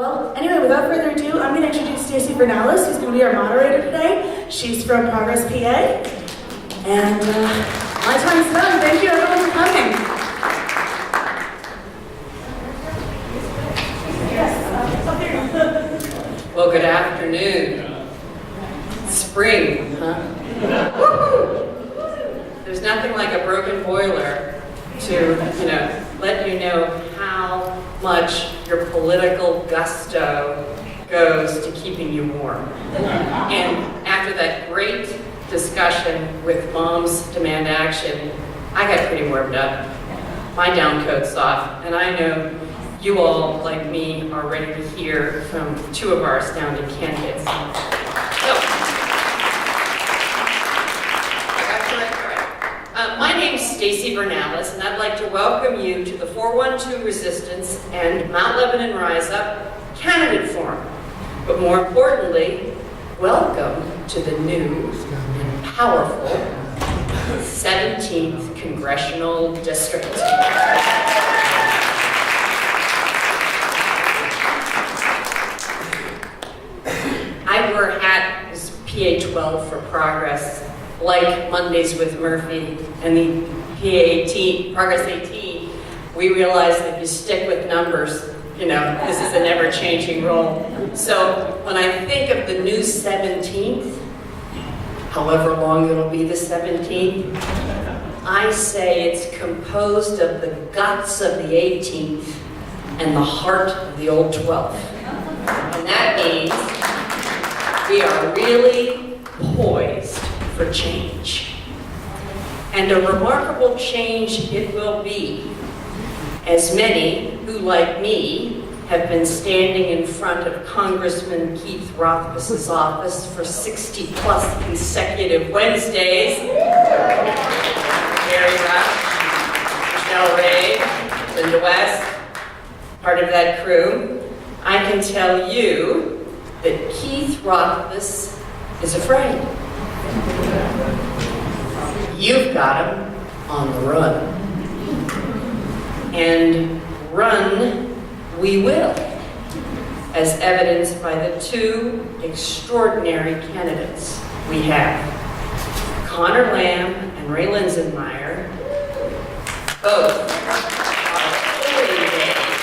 Well, anyway, without further ado, I'm going to introduce Stacey Vernallis, who's going to be our moderator today. She's from Progress, PA. And my time's done. Thank you, everyone, for coming. Well, good afternoon. Spring, huh? There's nothing like a broken boiler to, let you know how much your political gusto goes to keeping you warm. And after that great discussion with Moms Demand Action, I got pretty warmed up. My down coat's off, and I know you all, like me, are ready to hear from two of our astounding candidates. My name's Stacey Vernallis, and I'd like to welcome you to the 412 Resistance and Mount Lebanon Rise Up Candidate Forum. But more importantly, welcome to the new and powerful 17th Congressional District. I wear a hat as PA12 for Progress, like Mondays with Murphy and the PA18, Progress 18, we realize that if you stick with numbers, this is an ever-changing role. So when I think of the new 17th, however long it'll be the 17th, I say it's composed of the guts of the 18th and the heart of the old 12th. And that means we are really poised for change. And a remarkable change it will be, as many who, like me, have been standing in front of Congressman Keith Rothfuss's office for 60-plus consecutive Wednesdays. Mary Rush, Michelle Ray, Linda West, part of that crew. I can tell you that Keith Rothfuss is afraid. You've got him on the run. And run we will, as evidenced by the two extraordinary candidates we have. Conor and Ray Linsenmayer, both are fully engaged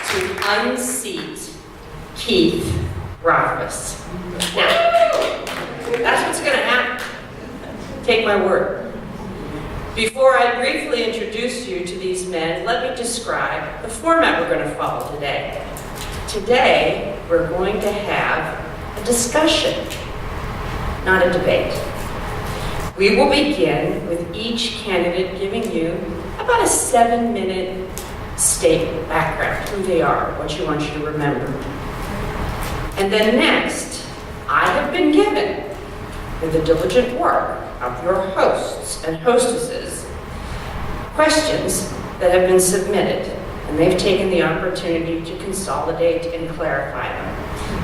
to unseat Keith Rothfuss. Now, that's what's going to happen. Take my word. Before I briefly introduce you to these men, let me describe the format we're going to follow today. Today, we're going to have a discussion, not a debate. We will begin with each candidate giving you about a 7-minute statement, background, who they are, what you want you to remember. And then next, I have been given, with the diligent work of your hosts and hostesses, questions that have been submitted, and they've taken the opportunity to consolidate and clarify them.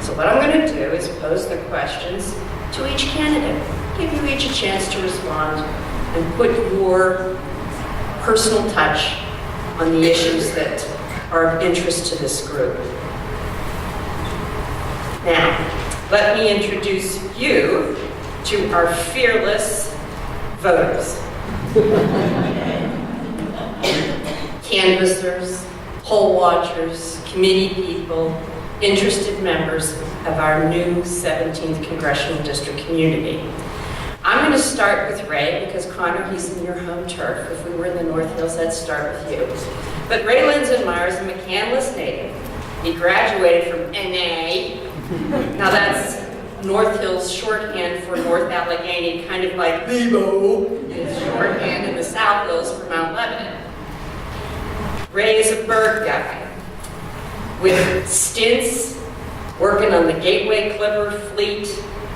So what I'm going to do is pose the questions to each candidate, give you each a chance to respond, and put your personal touch on the issues that are of interest to this group. Now, let me introduce you to our fearless voters. Canvassers, poll watchers, committee people, interested members of our new 17th Congressional District community. I'm going to start with Ray, because Conor, he's in your home turf. If we were in the North Hills, I'd start with you. But Ray Linsenmayer is a McCandless native. He graduated from NA. Now that's North Hills shorthand for North Allegheny, kind of like Lebo is shorthand in the South Hills for Mount Lebanon. Ray is a bird guy with stints working on the Gateway Clipper fleet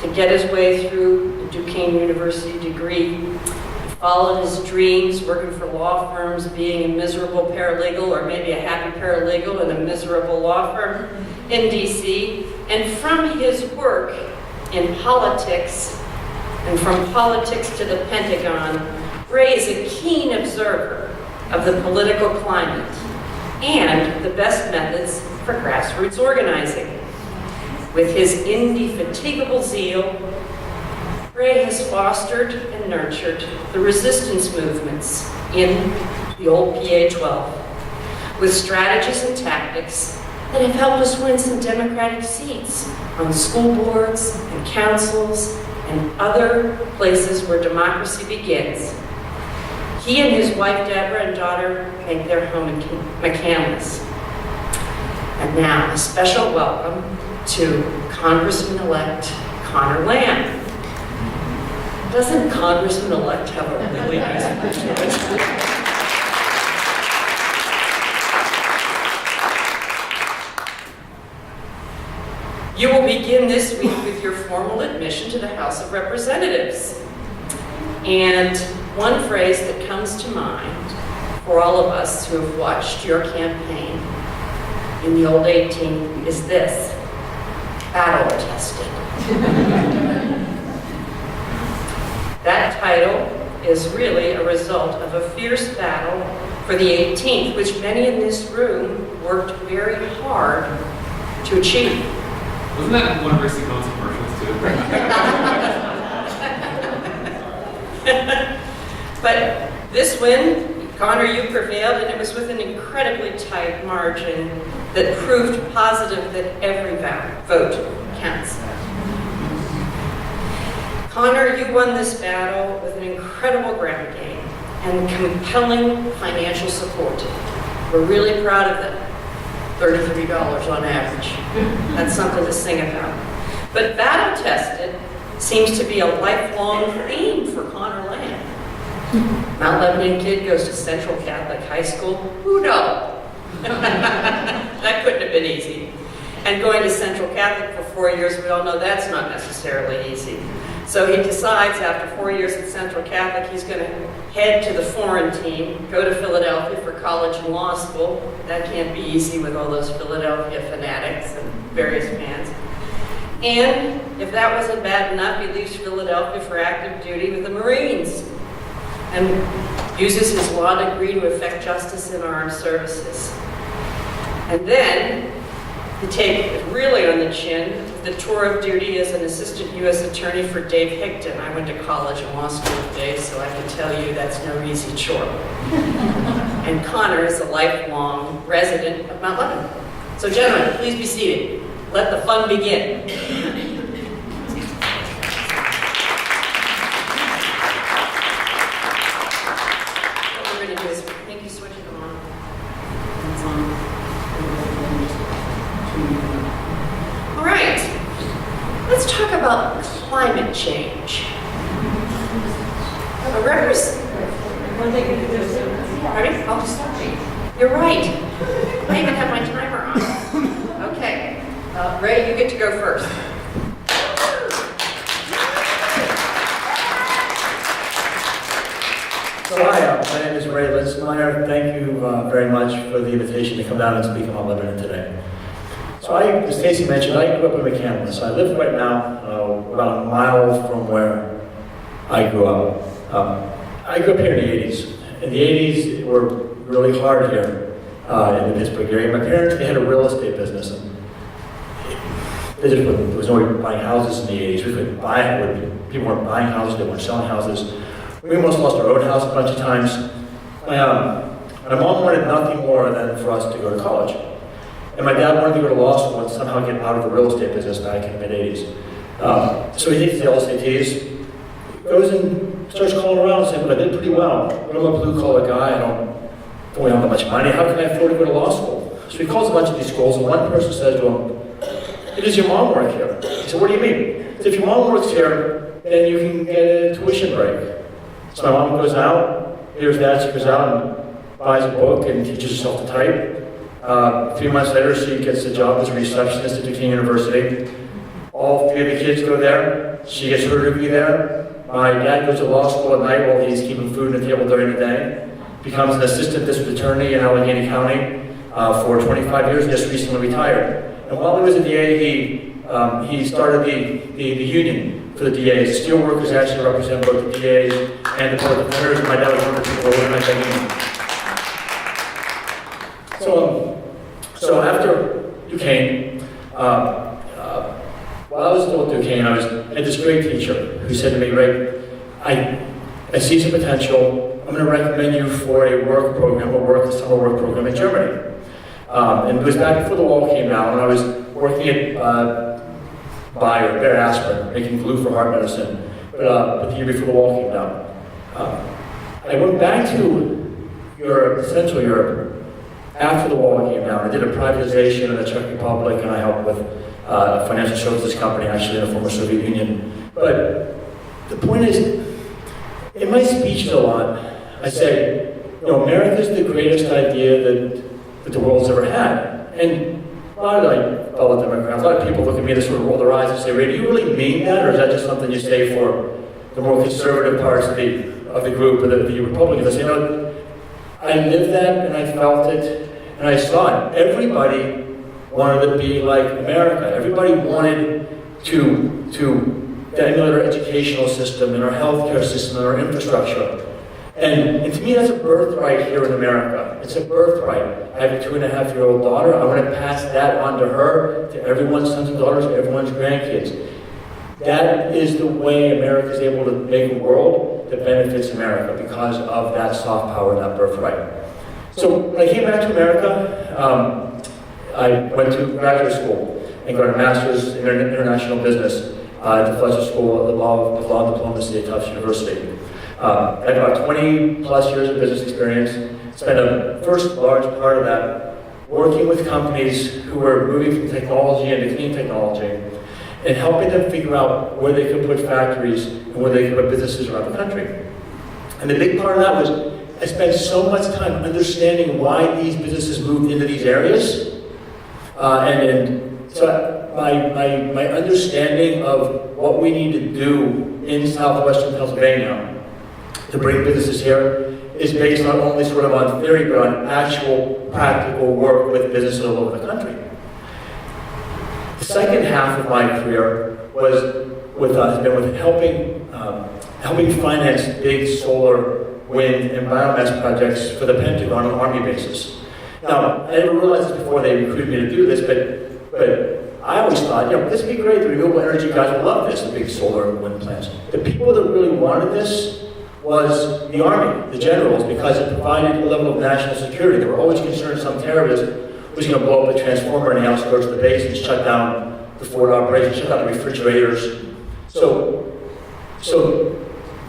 to get his way through the Duquesne University degree. He followed his dreams, working for law firms, being a miserable paralegal, or maybe a happy paralegal in a miserable law firm in DC. And from his work in politics, and from politics to the Pentagon, Ray is a keen observer of the political climate and the best methods for grassroots organizing. With his indefatigable zeal, Ray has fostered and nurtured the resistance movements in the old PA12 with strategies and tactics that have helped us win some Democratic seats on school boards and councils and other places where democracy begins. He and his wife, Deborah, and daughter make their home in McCandless. And now, a special welcome to Congressman-elect Conor Lamb. Doesn't Congressman-elect have a really nice picture? You will begin this week with your formal admission to the House of Representatives. And one phrase that comes to mind for all of us who have watched your campaign in the old 18 is this: battle tested. That title is really a result of a fierce battle for the 18th, which many in this room worked very hard to achieve. Wasn't that one of our sequence commercials too? But this win, Conor, you prevailed, and it was with an incredibly tight margin that proved positive that every vote counts. Conor, you won this battle with an incredible ground game and compelling financial support. We're really proud of them. $33 on average. That's something to sing about. But battle tested seems to be a lifelong theme for Conor Lamb. Mount Lebanon kid goes to Central Catholic High School. Who knows? That couldn't have been easy. And going to Central Catholic for 4 years, we all know that's not necessarily easy. So he decides after 4 years at Central Catholic, he's going to head to the foreign team, go to Philadelphia for college and law school. That can't be easy with all those Philadelphia fanatics and various fans. And if that wasn't bad enough, he leaves Philadelphia for active duty with the Marines and uses his law degree to effect justice in armed services. And then he takes it really on the chin, the tour of duty as an assistant U.S. attorney for Dave Hickton. I went to college and law school with Dave, so I can tell you that's no easy chore. And Conor is a lifelong resident of Mount Lebanon. So gentlemen, please be seated. Let the fun begin. What we're going to do is, I think you switch it on. It's on. All right, let's talk about climate change. Ready? I'll just start. You're right. I even have my timer on. Okay, Ray, you get to go first. So hi, my name is Ray Linsenmayer. Thank you very much for the invitation to come down and speak on Lebanon today. So as Stacey mentioned, I grew up in McCandless. I live right now about a mile from where I grew up. I grew up here in the 80s. In the 80s, were really hard here in the Pittsburgh area. My parents, they had a real estate business. And there was no way buying houses in the 80s. We couldn't buy it. People weren't buying houses, they weren't selling houses. We almost lost our own house a bunch of times. My mom wanted nothing more than for us to go to college. And my dad wanted to go to law school and somehow get out of the real estate business back in the mid-80s. So he takes the LSATs, goes and starts calling around and saying, but I did pretty well. But I'm a blue-collar guy, I don't really have that much money. How can I afford to go to law school? So he calls a bunch of these schools, and one person says to him, does your mom work here? He said, what do you mean? He said, if your mom works here, then you can get a tuition break. So my mom goes out, here's that, she goes out and buys a book and teaches herself to type. 3 months later, she gets a job as a receptionist at Duquesne University. All 3 of the kids go there. She gets her degree there. My dad goes to law school at night while he's keeping food on the table during the day. Becomes an assistant district attorney in Allegheny County for 25 years, just recently retired. And while he was a DA, he started the union for the DAs. Steelworkers actually represent both the DAs and the board of defenders. My dad was one of the people who organized that union. So So after Duquesne, while I was still at Duquesne, I had this great teacher who said to me, Ray, I see some potential. I'm going to recommend you for a work program, a summer work program in Germany. And it was back before the wall came down, and I was working at Bayer Aspirin, making glue for heart medicine, but the year before the wall came down. I went back to Europe, Central Europe, after the wall came down. I did a privatization in the Czech Republic, and I helped with a financial services company, actually in the former Soviet Union. But the point is, in my speech a lot, I say, America's the greatest idea that the world's ever had. And a lot of fellow Democrats, a lot of people look at me and they sort of roll their eyes and say, Ray, do you really mean that, or is that just something you say for the more conservative parts of the group, or the Republicans? I say, I lived that, and I felt it, and I saw it. Everybody wanted to be like America. Everybody wanted to emulate our educational system and our healthcare system and our infrastructure. And to me, that's a birthright here in America. It's a birthright. I have a 2.5-year-old daughter. I want to pass that on to her, to everyone's sons and daughters, to everyone's grandkids. That is the way America is able to make a world that benefits America, because of that soft power, that birthright. So when I came back to America, I went to graduate school and got a master's in international business at the Fletcher School of Law and Diplomacy at Tufts University. I had about 20 plus years of business experience. Spent a first large part of that working with companies who were moving from technology into clean technology, and helping them figure out where they could put factories and where they could put businesses around the country. And the big part of that was I spent so much time understanding why these businesses moved into these areas. So my understanding of what we need to do in southwestern Pennsylvania to bring businesses here is based not only sort of on theory, but on actual practical work with businesses all over the country. The second half of my career has been with helping finance big solar, wind, and biomass projects for the Pentagon and Army bases. Now, I never realized this before they recruited me to do this, but I always thought, this would be great. The renewable energy guys would love this, the big solar and wind plants. The people that really wanted this was the Army, the generals, because it provided a level of national security. They were always concerned some terrorist was going to blow up a transformer in the outskirts of the base and shut down the forward operation, shut down the refrigerators. So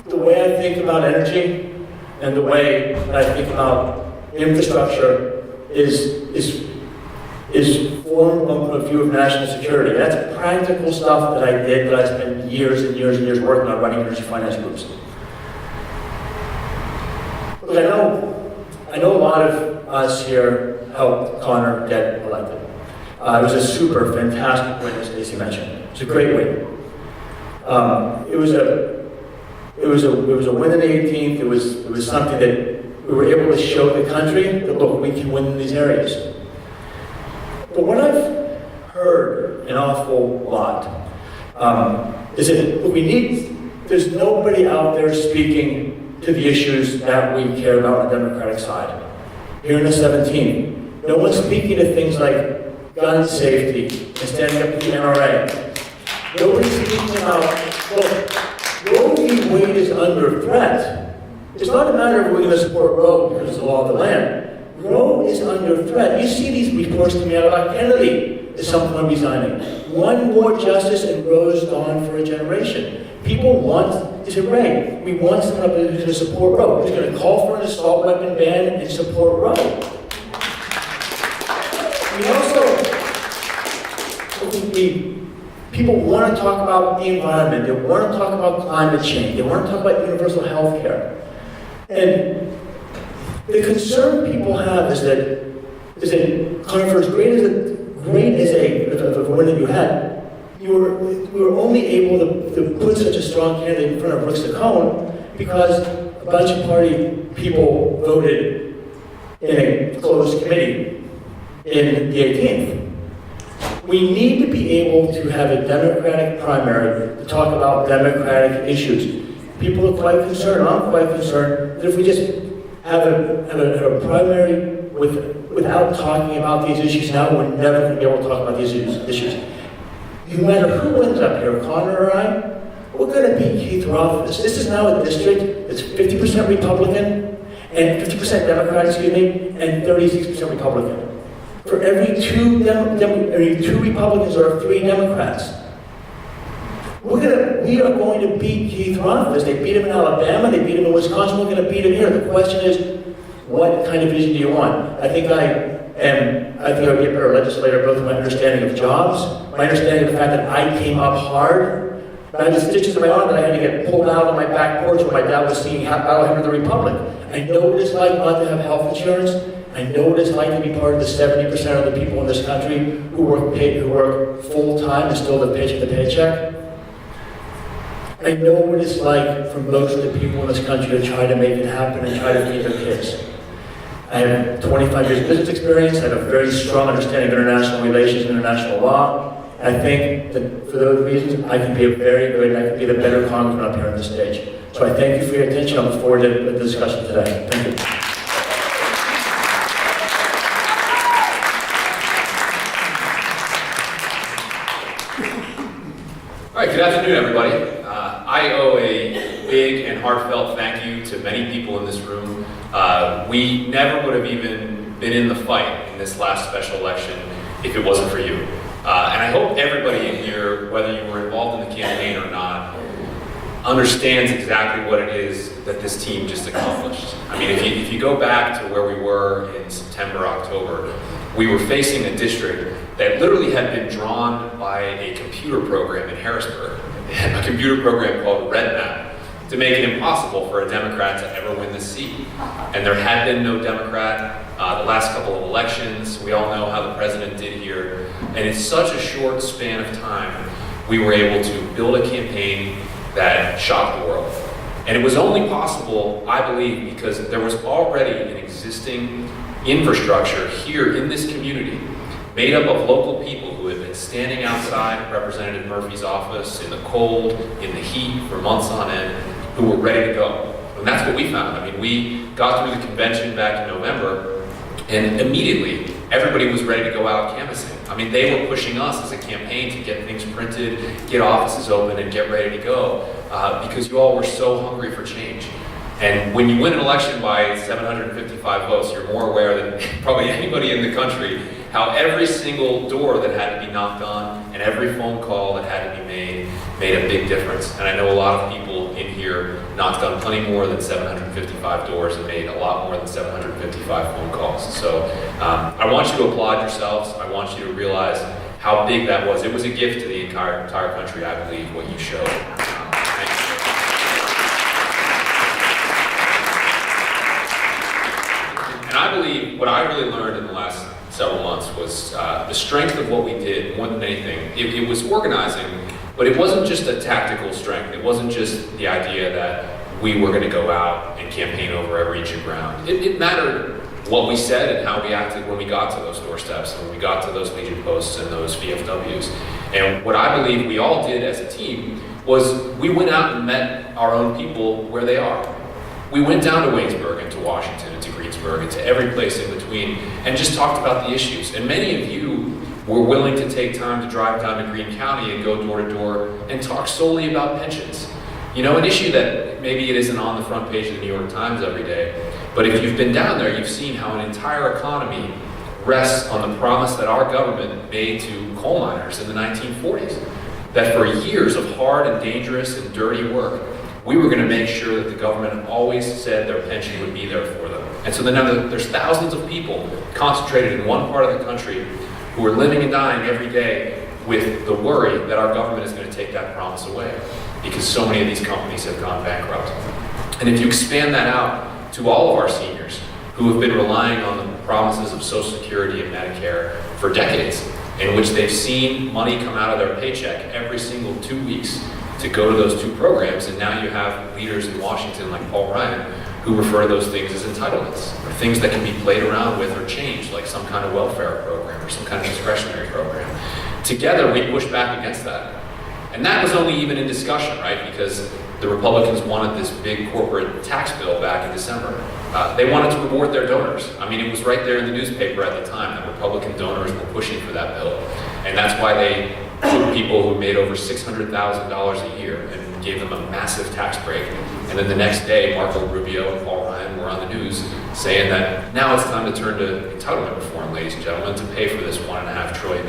the way I think about energy and the way that I think about infrastructure is formed from a view of national security. And that's practical stuff that I did, that I spent years and years and years working on, running energy finance groups. Look, I know a lot of us here helped Conor get elected. It was a super fantastic win, as Stacey mentioned. It was a great win. It was a win in the 18th. It was something that we were able to show the country that, look, we can win in these areas. But what I've heard an awful lot is that, look, there's nobody out there speaking to the issues that we care about on the Democratic side. Here in the 17, no one's speaking to things like gun safety and standing up to the NRA. Nobody's speaking about, Roe v. Wade is under threat. It's not a matter of we're going to support Roe because it's the law of the land. Roe is under threat. You see these reports coming out about Kennedy as someone resigning. One more justice and Roe's gone for a generation. People want, they say, Ray, we want someone up there who's going to support Roe, who's going to call for an assault weapon ban and support Roe. We also, people want to talk about the environment, they want to talk about climate change, they want to talk about universal health care. And the concern people have is that Conor, for as great as a win that you had, we were only able to put such a strong candidate in front of Brooks Lacone because a bunch of party people voted in a closed committee in the 18th. We need to be able to have a Democratic primary to talk about Democratic issues. People are quite concerned, I'm quite concerned, that if we just have a primary with without talking about these issues now, we're never going to be able to talk about these issues. No matter who wins up here, Conor or I, we're going to beat Keith Rothfuss. This is now a district that's 50% Republican and 50% Democrat, and 36% Republican. For every two Republicans, there are 3 Democrats. We are going to beat Keith Rothfuss. They beat him in Alabama, they beat him in Wisconsin, we're going to beat him here. The question is, what kind of vision do you want? I think I would be a better legislator, both in my understanding of jobs, my understanding of the fact that I came up hard. I had stitches in my arm that I had to get pulled out on my back porch when my dad was singing Battle Hymn of the Republic. I know what it's like not to have health insurance. I know what it's like to be part of the 70% of the people in this country who work full-time and still live paycheck to paycheck. I know what it's like for most of the people in this country to try to make it happen and try to feed their kids. I have 25 years of business experience. I have a very strong understanding of international relations and international law. And I think that for those reasons, I can be a very good, and I can be the better congressman up here on the stage. So I thank you for your attention. I look forward to the discussion today. Thank you. All right, good afternoon, everybody. I owe a big and heartfelt thank you to many people in this room. We never would have even been in the fight in this last special election if it wasn't for you. And I hope everybody in here, whether you were involved in the campaign or not, understands exactly what it is that this team just accomplished. I mean, if you go back to where we were in September, October, we were facing a district that literally had been drawn by a computer program in Harrisburg, a computer program called RedMap, to make it impossible for a Democrat to ever win the seat. And there had been no Democrat the last couple of elections. We all know how the president did here. And in such a short span of time, we were able to build a campaign that shocked the world. And it was only possible, I believe, because there was already an existing infrastructure here in this community made up of local people who had been standing outside Representative Murphy's office in the cold, in the heat for months on end, who were ready to go. And that's what we found. I mean, we got through the convention back in November, and immediately everybody was ready to go out canvassing. I mean, they were pushing us as a campaign to get things printed, get offices open, and get ready to go, because you all were so hungry for change. And when you win an election by 755 votes, you're more aware than probably anybody in the country how every single door that had to be knocked on and every phone call that had to be made a big difference. And I know a lot of people in here knocked on plenty more than 755 doors and made a lot more than 755 phone calls. So I want you to applaud yourselves. I want you to realize how big that was. It was a gift to the entire country, I believe, what you showed. Thank you. And I believe what I really learned in the last several months was the strength of what we did more than anything. It was organizing, but it wasn't just a tactical strength. It wasn't just the idea that we were going to go out and campaign over every inch of ground. It mattered what we said and how we acted when we got to those doorsteps, and when we got to those Legion posts and those VFWs. And what I believe we all did as a team was we went out and met our own people where they are. We went down to Waynesburg and to Washington and to Greensburg and to every place in between and just talked about the issues. And many of you were willing to take time to drive down to Greene County and go door to door and talk solely about pensions. You know, an issue that maybe it isn't on the front page of the New York Times every day, but if you've been down there, you've seen how an entire economy rests on the promise that our government made to coal miners in the 1940s. That for years of hard and dangerous and dirty work, we were going to make sure that the government always said their pension would be there for them. And so now there's thousands of people concentrated in one part of the country who are living and dying every day with the worry that our government is going to take that promise away because so many of these companies have gone bankrupt. And if you expand that out to all of our seniors who have been relying on the promises of Social Security and Medicare for decades, in which they've seen money come out of their paycheck every single 2 weeks to go to those two programs, and now you have leaders in Washington like Paul Ryan who refer to those things as entitlements, or things that can be played around with or changed, like some kind of welfare program or some kind of discretionary program. Together, we push back against that. And that was only even in discussion, right? Because the Republicans wanted this big corporate tax bill back in December. They wanted to reward their donors. I mean, it was right there in the newspaper at the time that Republican donors were pushing for that bill. And that's why they took people who made over $600,000 a year and gave them a massive tax break. And then the next day, Marco Rubio and Paul Ryan were on the news saying that now it's time to turn to entitlement reform, ladies and gentlemen, to pay for this $1.5 trillion.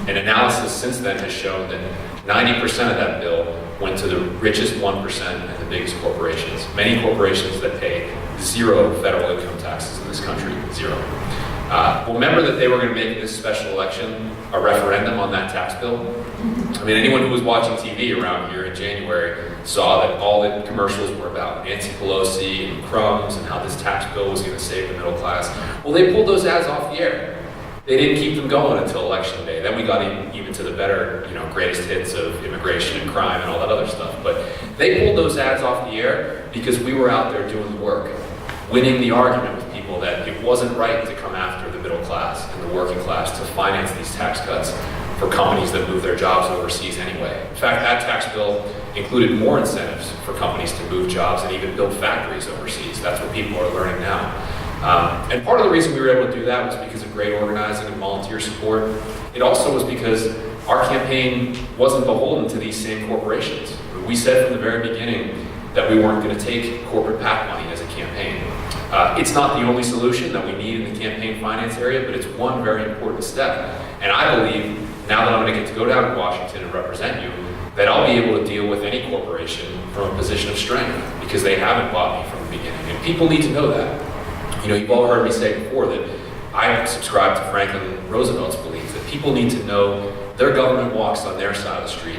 And analysis since then has shown that 90% of that bill went to the richest 1% and the biggest corporations. Many corporations that pay zero federal income taxes in this country, zero. Well, remember that they were going to make this special election a referendum on that tax bill? I mean, anyone who was watching TV around here in January saw that all the commercials were about Nancy Pelosi and crumbs and how this tax bill was going to save the middle class. Well, they pulled those ads off the air. They didn't keep them going until election day. Then we got even to the better, greatest hits of immigration and crime and all that other stuff. But they pulled those ads off the air because we were out there doing the work, winning the argument with people that it wasn't right to come after the middle class and the working class to finance these tax cuts for companies that move their jobs overseas anyway. In fact, that tax bill included more incentives for companies to move jobs and even build factories overseas. That's what people are learning now. And part of the reason we were able to do that was because of great organizing and volunteer support. It also was because our campaign wasn't beholden to these same corporations. We said from the very beginning that we weren't going to take corporate PAC money as a campaign. It's not the only solution that we need in the campaign finance area, but it's one very important step. And I believe, now that I'm going to get to go down to Washington and represent you, that I'll be able to deal with any corporation from a position of strength because they haven't bought me from the beginning. And people need to know that. You've all heard me say before that I subscribe to Franklin Roosevelt's belief that people need to know their government walks on their side of the street.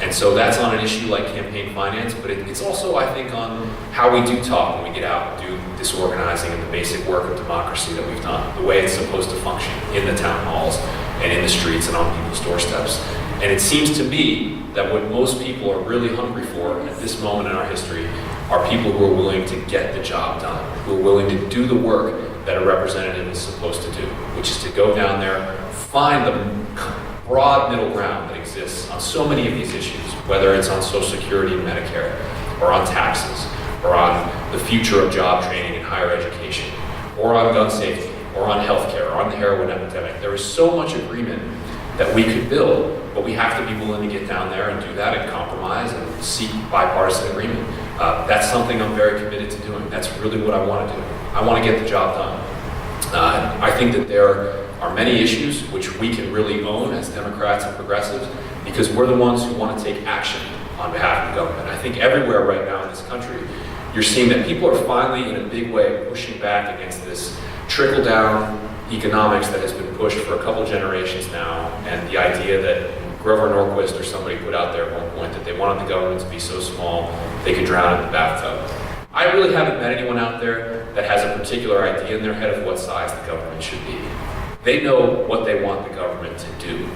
And so that's on an issue like campaign finance, but it's also, I think, on how we do talk when we get out and do this organizing and the basic work of democracy that we've done, the way it's supposed to function in the town halls and in the streets and on people's doorsteps. And it seems to me that what most people are really hungry for at this moment in our history are people who are willing to get the job done, who are willing to do the work that a representative is supposed to do, which is to go down there, find the broad middle ground that exists on so many of these issues, whether it's on Social Security and Medicare, or on taxes, or on the future of job training and higher education, or on gun safety, or on healthcare, or on the heroin epidemic. There is so much agreement that we could build, but we have to be willing to get down there and do that and compromise and seek bipartisan agreement. That's something I'm very committed to doing. That's really what I want to do. I want to get the job done. I think that there are many issues which we can really own as Democrats and progressives because we're the ones who want to take action on behalf of the government. I think everywhere right now in this country, you're seeing that people are finally in a big way pushing back against this trickle-down economics that has been pushed for a couple generations now, and the idea that Grover Norquist or somebody put out there at one point that they wanted the government to be so small they could drown in the bathtub. I really haven't met anyone out there that has a particular idea in their head of what size the government should be. They know what they want the government to do.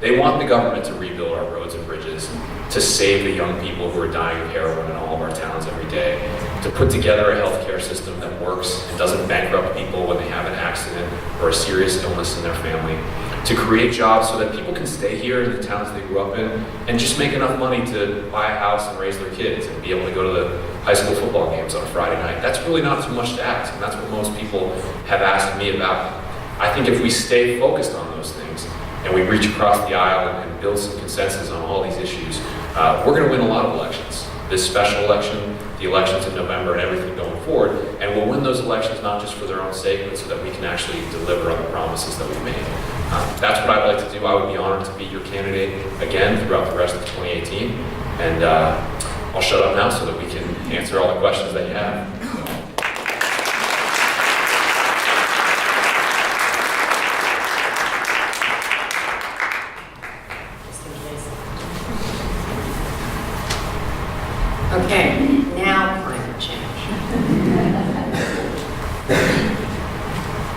They want the government to rebuild our roads and bridges, to save the young people who are dying of heroin in all of our towns every day, to put together a healthcare system that works and doesn't bankrupt people when they have an accident or a serious illness in their family, to create jobs so that people can stay here in the towns they grew up in and just make enough money to buy a house and raise their kids and be able to go to the high school football games on a Friday night. That's really not too much to ask, and that's what most people have asked me about. I think if we stay focused on those things and we reach across the aisle and build some consensus on all these issues, we're going to win a lot of elections. This special election, the elections in November, and everything going forward, and we'll win those elections not just for their own sake, but so that we can actually deliver on the promises that we've made. That's what I'd like to do. I would be honored to be your candidate again throughout the rest of 2018, and I'll shut up now so that we can answer all the questions that you have. Okay, now climate change.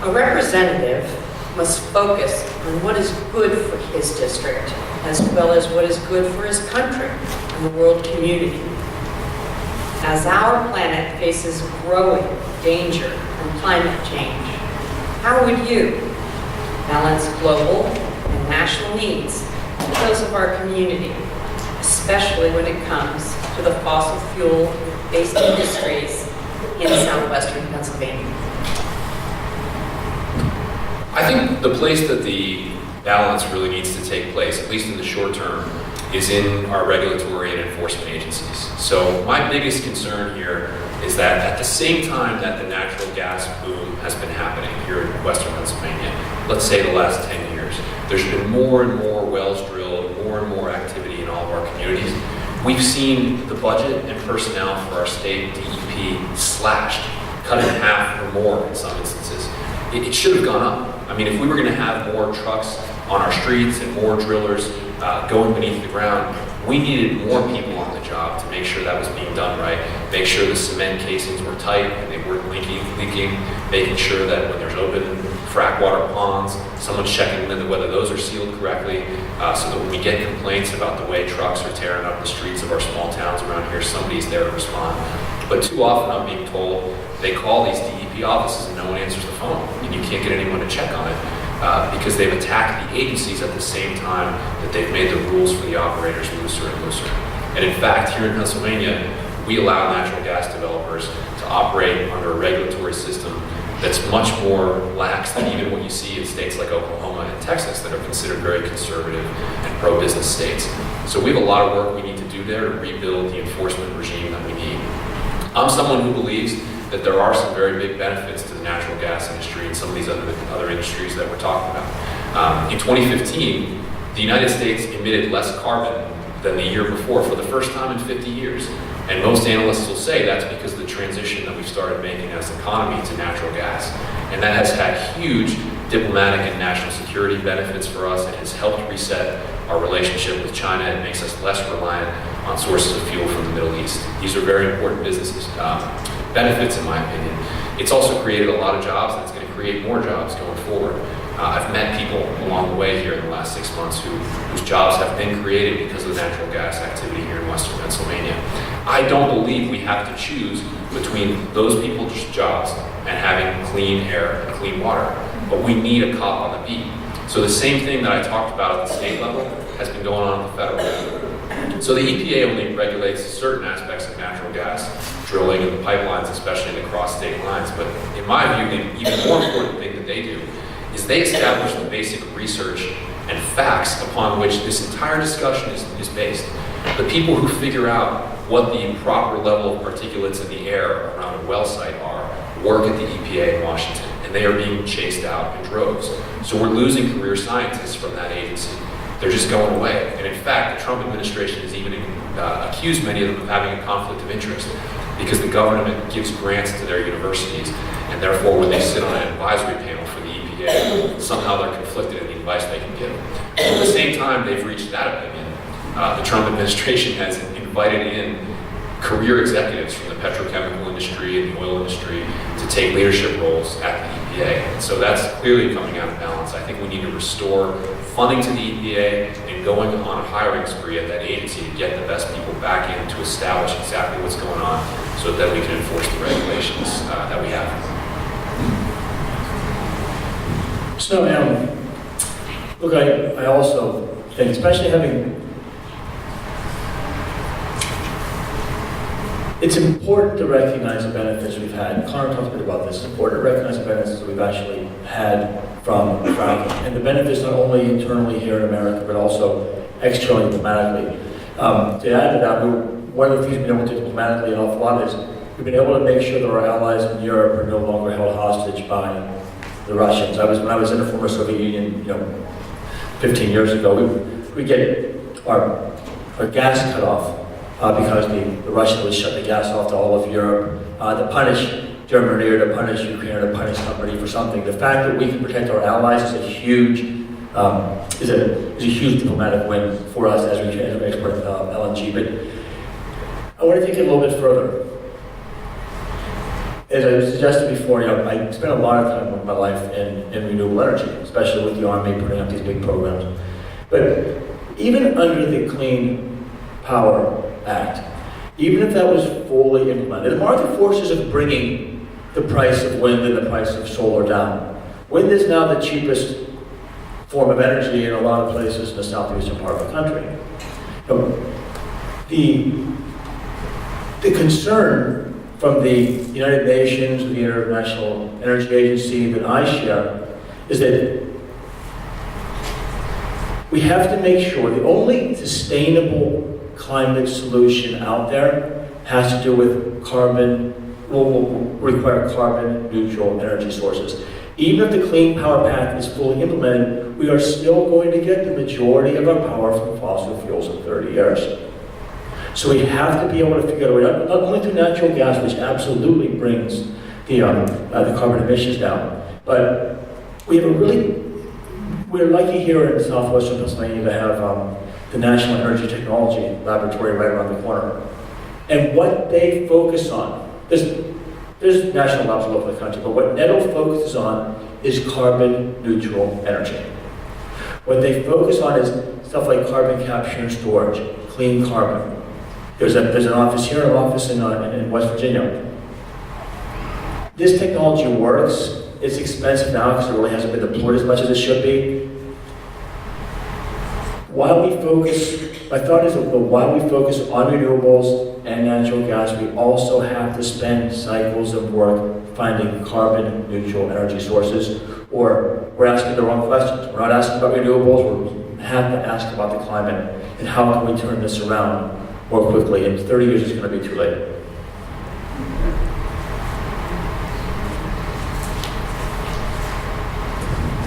A representative must focus on what is good for his district, as well as what is good for his country and the world community. As our planet faces growing danger from climate change, how would you balance global and national needs with those of our community, especially when it comes to the fossil fuel-based industries in southwestern Pennsylvania? I think the place that the balance really needs to take place, at least in the short term, is in our regulatory and enforcement agencies. So my biggest concern here is that at the same time that the natural gas boom has been happening here in western Pennsylvania, let's say the last 10 years, there's been more and more wells drilled, more and more activity in all of our communities. We've seen the budget and personnel for our state DEP slashed, cut in half or more in some instances. It should have gone up. I mean, if we were going to have more trucks on our streets and more drillers going beneath the ground, we needed more people on the job to make sure that was being done right, make sure the cement casings were tight and they weren't leaking, making sure that when there's open frac water ponds, someone's checking whether those are sealed correctly, so that when we get complaints about the way trucks are tearing up the streets of our small towns around here, somebody's there to respond. But too often I'm being told they call these DEP offices and no one answers the phone, and you can't get anyone to check on it. Because they've attacked the agencies at the same time that they've made the rules for the operators looser and looser. And in fact, here in Pennsylvania, we allow natural gas developers to operate under a regulatory system that's much more lax than even what you see in states like Oklahoma and Texas that are considered very conservative and pro-business states. So we have a lot of work we need to do there to rebuild the enforcement regime that we need. I'm someone who believes that there are some very big benefits to the natural gas industry and some of these other industries that we're talking about. In 2015, the United States emitted less carbon than the year before for the first time in 50 years. And most analysts will say that's because of the transition that we've started making as an economy to natural gas. And that has had huge diplomatic and national security benefits for us. It has helped reset our relationship with China. It makes us less reliant on sources of fuel from the Middle East. These are very important businesses. Benefits, in my opinion. It's also created a lot of jobs, and it's going to create more jobs going forward. I've met people along the way here in the last 6 months whose jobs have been created because of the natural gas activity here in western Pennsylvania. I don't believe we have to choose between those people's jobs and having clean air and clean water, but we need a cop on the beat. So the same thing that I talked about at the state level has been going on at the federal level. So the EPA only regulates certain aspects of natural gas drilling and the pipelines, especially in the cross-state lines. But in my view, the even more important thing that they do is they establish the basic research and facts upon which this entire discussion is based. The people who figure out what the proper level of particulates in the air around a well site are work at the EPA in Washington, and they are being chased out in droves. So we're losing career scientists from that agency. They're just going away. And in fact, the Trump administration has even accused many of them of having a conflict of interest because the government gives grants to their universities, and therefore when they sit on an advisory panel for the EPA, somehow they're conflicted in the advice they can give. At the same time they've reached that opinion, the Trump administration has invited in career executives from the petrochemical industry and the oil industry to take leadership roles at the EPA. So that's clearly coming out of balance. I think we need to restore funding to the EPA and going on a hiring spree at that agency to get the best people back in to establish exactly what's going on so that we can enforce the regulations that we have. So, look, I also think, especially it's important to recognize the benefits we've had. Conor talked a bit about this. It's important to recognize the benefits that we've actually had from fracking, and the benefits not only internally here in America, but also externally diplomatically. To add to that, one of the things we've been able to do diplomatically an awful lot is we've been able to make sure that our allies in Europe are no longer held hostage by the Russians. When I was in the former Soviet Union, 15 years ago, we get our gas cut off because the Russians would shut the gas off to all of Europe to punish Germany or to punish Ukraine or to punish somebody for something. The fact that we can protect our allies is a huge diplomatic win for us as we export LNG. But I want to take it a little bit further. As I suggested before, I spent a lot of time with my life in renewable energy, especially with the Army putting up these big programs. But even under the Clean Power Act, even if that was fully implemented, the market forces of bringing the price of wind and the price of solar down. Wind is now the cheapest form of energy in a lot of places in the southeastern part of the country. The concern from the United Nations, the International Energy Agency that I share, is that we have to make sure the only sustainable climate solution out there has to do with will require carbon neutral energy sources. Even if the Clean Power Pact is fully implemented, we are still going to get the majority of our power from fossil fuels in 30 years. So we have to be able to figure out a way, not only through natural gas, which absolutely brings the carbon emissions down, but we're lucky here in southwestern Pennsylvania to have the National Energy Technology Laboratory right around the corner. And what they focus on, there's national labs all over the country, but what NETO focuses on is carbon neutral energy. What they focus on is stuff like carbon capture and storage, clean carbon. There's an office here, an office in West Virginia. This technology works. It's expensive now because it really hasn't been deployed as much as it should be. While we focus on renewables and natural gas, we also have to spend cycles of work finding carbon neutral energy sources, or we're asking the wrong questions. We're not asking about renewables, we have to ask about the climate and how can we turn this around more quickly. In 30 years, it's going to be too late.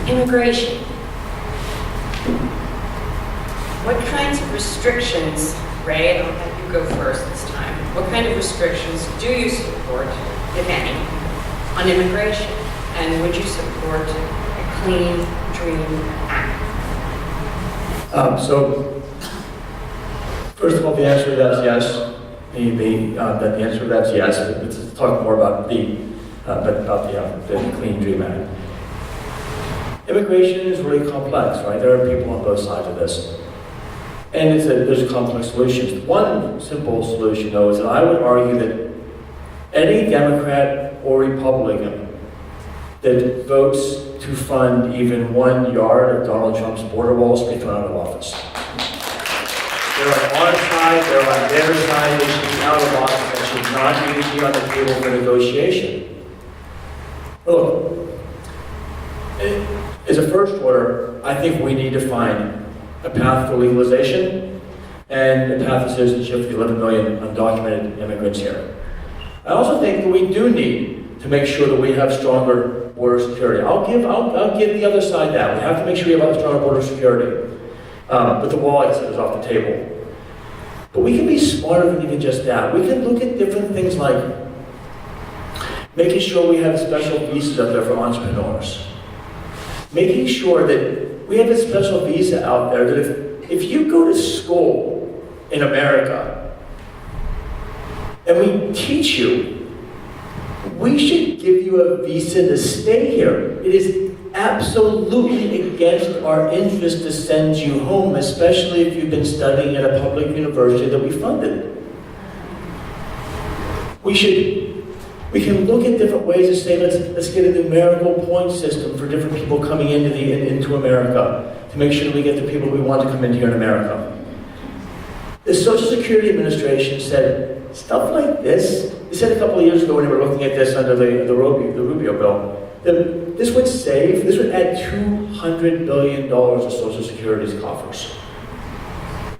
Immigration. What kinds of restrictions, Ray, I'll have you go first this time. What kind of restrictions do you support, if any, on immigration? And would you support a Clean Dream Act? So, first of all, the answer to that is yes. The answer to that is yes. Let's talk more about the Clean Dream Act. Immigration is really complex, right? There are people on both sides of this. And there's complex solutions. One simple solution, though, is that I would argue that any Democrat or Republican that votes to fund even 1 yard of Donald Trump's border walls should be thrown out of office. They're on our side, they're on their side, they should be out of office, that should not even be on the table for negotiation. Look, as a first order, I think we need to find a path for legalization and a path to citizenship for the 11 million undocumented immigrants here. I also think that we do need to make sure that we have stronger border security. I'll give the other side that. We have to make sure we have stronger border security. But the wall, like I said, is off the table. But we can be smarter than even just that. We can look at different things like making sure we have special visas out there for entrepreneurs. Making sure that we have a special visa out there that if you go to school in America and we teach you, we should give you a visa to stay here. It is absolutely against our interest to send you home, especially if you've been studying at a public university that we funded. We can look at different ways to say, let's get a numerical point system for different people coming into America to make sure that we get the people we want to come into here in America. The Social Security Administration said stuff like this. They said a couple of years ago when they were looking at this under the Rubio bill, that this would add $200 billion to Social Security's coffers.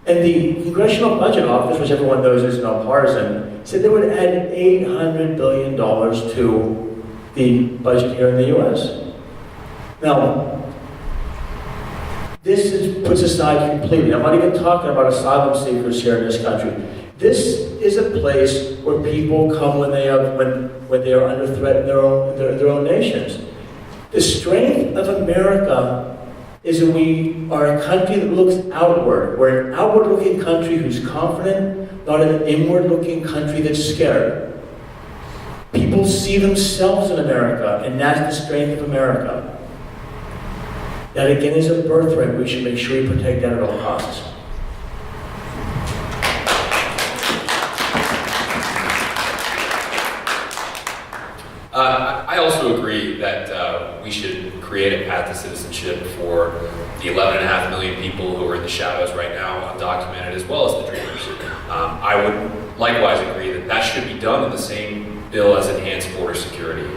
And the Congressional Budget Office, which everyone knows is nonpartisan, said they would add $800 billion to the budget here in the U.S. Now, this puts aside completely. I'm not even talking about asylum seekers here in this country. This is a place where people come when they are under threat in their own nations. The strength of America is that we are a country that looks outward. We're an outward-looking country who's confident, not an inward-looking country that's scared. People see themselves in America, and that's the strength of America. That again is a birthright. We should make sure we protect that at all costs. I also agree that we should create a path to citizenship for the 11.5 million people who are in the shadows right now, undocumented, as well as the dreamers. I would likewise agree that that should be done in the same bill as enhanced border security.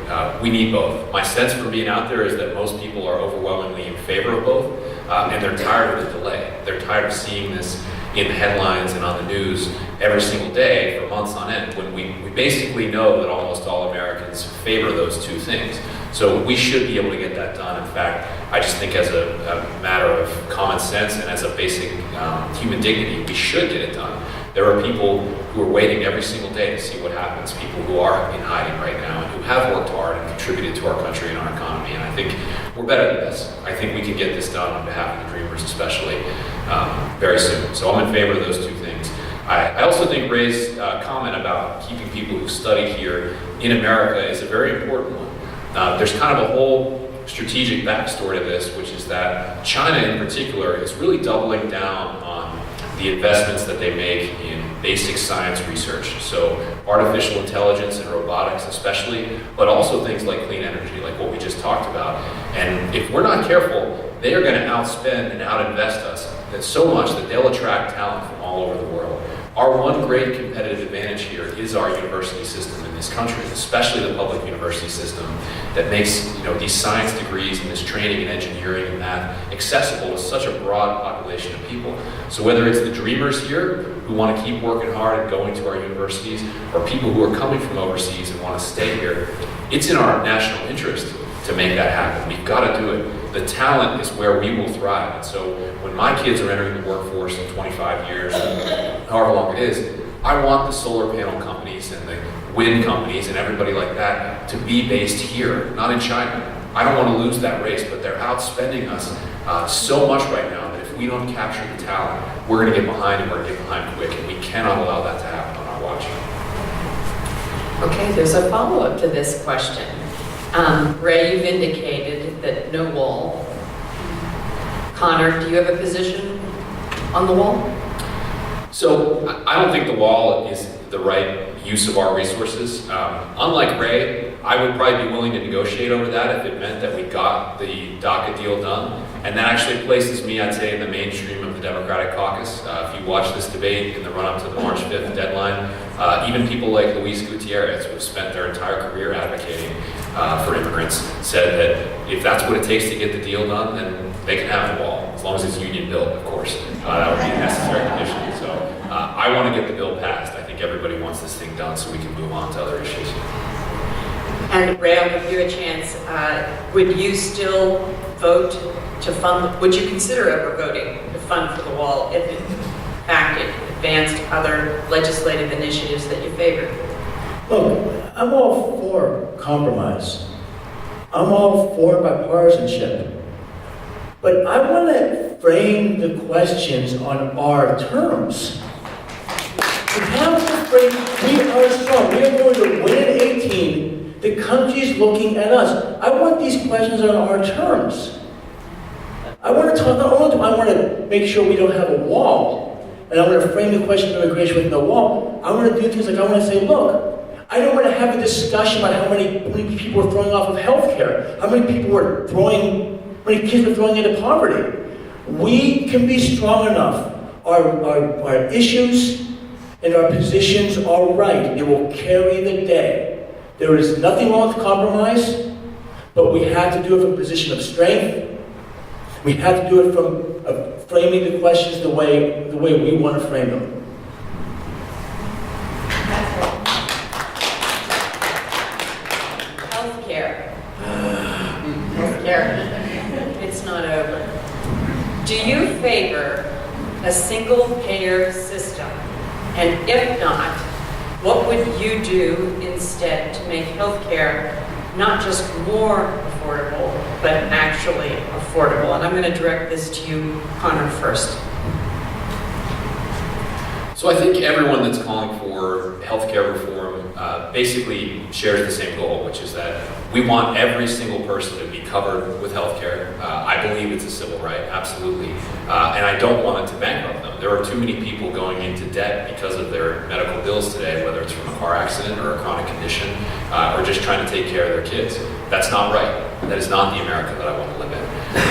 We need both. My sense from being out there is that most people are overwhelmingly in favor of both, and they're tired of the delay. They're tired of seeing this in the headlines and on the news every single day for months on end, when we basically know that almost all Americans favor those two things. So we should be able to get that done. In fact, I just think as a matter of common sense and as a basic human dignity, we should get it done. There are people who are waiting every single day to see what happens, people who are in hiding right now and who have worked hard and contributed to our country and our economy. And I think we're better than this. I think we can get this done on behalf of the Dreamers especially very soon. So I'm in favor of those two things. I also think Ray's comment about keeping people who study here in America is a very important one. There's kind of a whole strategic backstory to this, which is that China in particular is really doubling down on the investments that they make in basic science research. So artificial intelligence and robotics especially, but also things like clean energy, like what we just talked about. And if we're not careful, they are going to outspend and outinvest us so much that they'll attract talent from all over the world. Our one great competitive advantage here is our university system in this country, especially the public university system that makes these science degrees and this training in engineering and math accessible to such a broad population of people. So whether it's the dreamers here who want to keep working hard and going to our universities, or people who are coming from overseas and want to stay here, it's in our national interest to make that happen. We've got to do it. The talent is where we will thrive. And so when my kids are entering the workforce in 25 years, however long it is, I want the solar panel companies and the wind companies and everybody like that to be based here, not in China. I don't want to lose that race, but they're outspending us so much right now that if we don't capture the talent, we're going to get behind, and we're going to get behind quick, and we cannot allow that to happen on our watch. Okay, there's a follow-up to this question. Ray, you've indicated that no wall. Conor, do you have a position on the wall? So I don't think the wall is the right use of our resources. Unlike Ray, I would probably be willing to negotiate over that if it meant that we got the DACA deal done. And that actually places me, I'd say, in the mainstream of the Democratic caucus. If you watch this debate in the run-up to the March 5th deadline, even people like Luis Gutierrez, who have spent their entire career advocating for immigrants, said that if that's what it takes to get the deal done, then they can have the wall, as long as it's union built, of course. That would be a necessary condition. So I want to get the bill passed. I think everybody wants this thing done so we can move on to other issues. And Ray, I'll give you a chance. Would you still vote to fund, would you consider ever voting to fund for the wall if in fact it advanced other legislative initiatives that you favor? Look, I'm all for compromise. I'm all for bipartisanship. But I want to frame the questions on our terms. We have to frame, we are strong. We are going to win at 18. The country's looking at us. I want these questions on our terms. I want to talk, not only do I want to make sure we don't have a wall, and I want to frame the question of immigration with no wall, I want to do things like I want to say, look, I don't want to have a discussion about how many people are throwing off of healthcare, how many people are how many kids are throwing into poverty. We can be strong enough. Our issues and our positions are right. It will carry the day. There is nothing wrong with compromise, but we have to do it from a position of strength. We have to do it from framing the questions the way we want to frame them. Healthcare. Healthcare. It's not over. Do you favor a single-payer system? And if not, what would you do instead to make healthcare not just more affordable, but actually affordable? And I'm going to direct this to you, Conor, first. So I think everyone that's calling for healthcare reform basically shares the same goal, which is that we want every single person to be covered with healthcare. I believe it's a civil right, absolutely. And I don't want it to bankrupt them. There are too many people going into debt because of their medical bills today, whether it's from a car accident or a chronic condition, or just trying to take care of their kids. That's not right. That is not the America that I want to live in.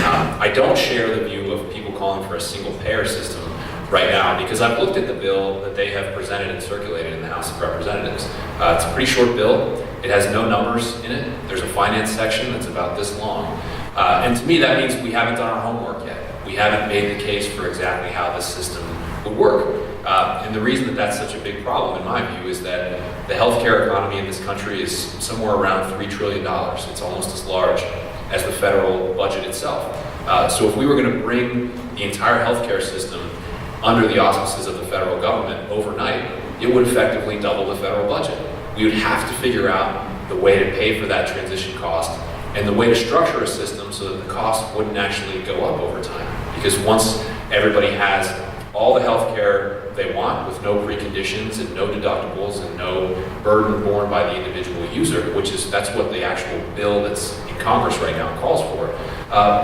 I don't share the view of people calling for a single payer system right now, because I've looked at the bill that they have presented and circulated in the House of Representatives. It's a pretty short bill. It has no numbers in it. There's a finance section that's about this long. And to me, that means we haven't done our homework yet. We haven't made the case for exactly how this system would work. And the reason that that's such a big problem, in my view, is that the healthcare economy in this country is somewhere around $3 trillion. It's almost as large as the federal budget itself. So if we were going to bring the entire healthcare system under the auspices of the federal government overnight, it would effectively double the federal budget. We would have to figure out the way to pay for that transition cost and the way to structure a system so that the cost wouldn't actually go up over time. Because once everybody has all the health care they want with no preconditions and no deductibles and no burden borne by the individual user, that's what the actual bill that's in Congress right now calls for,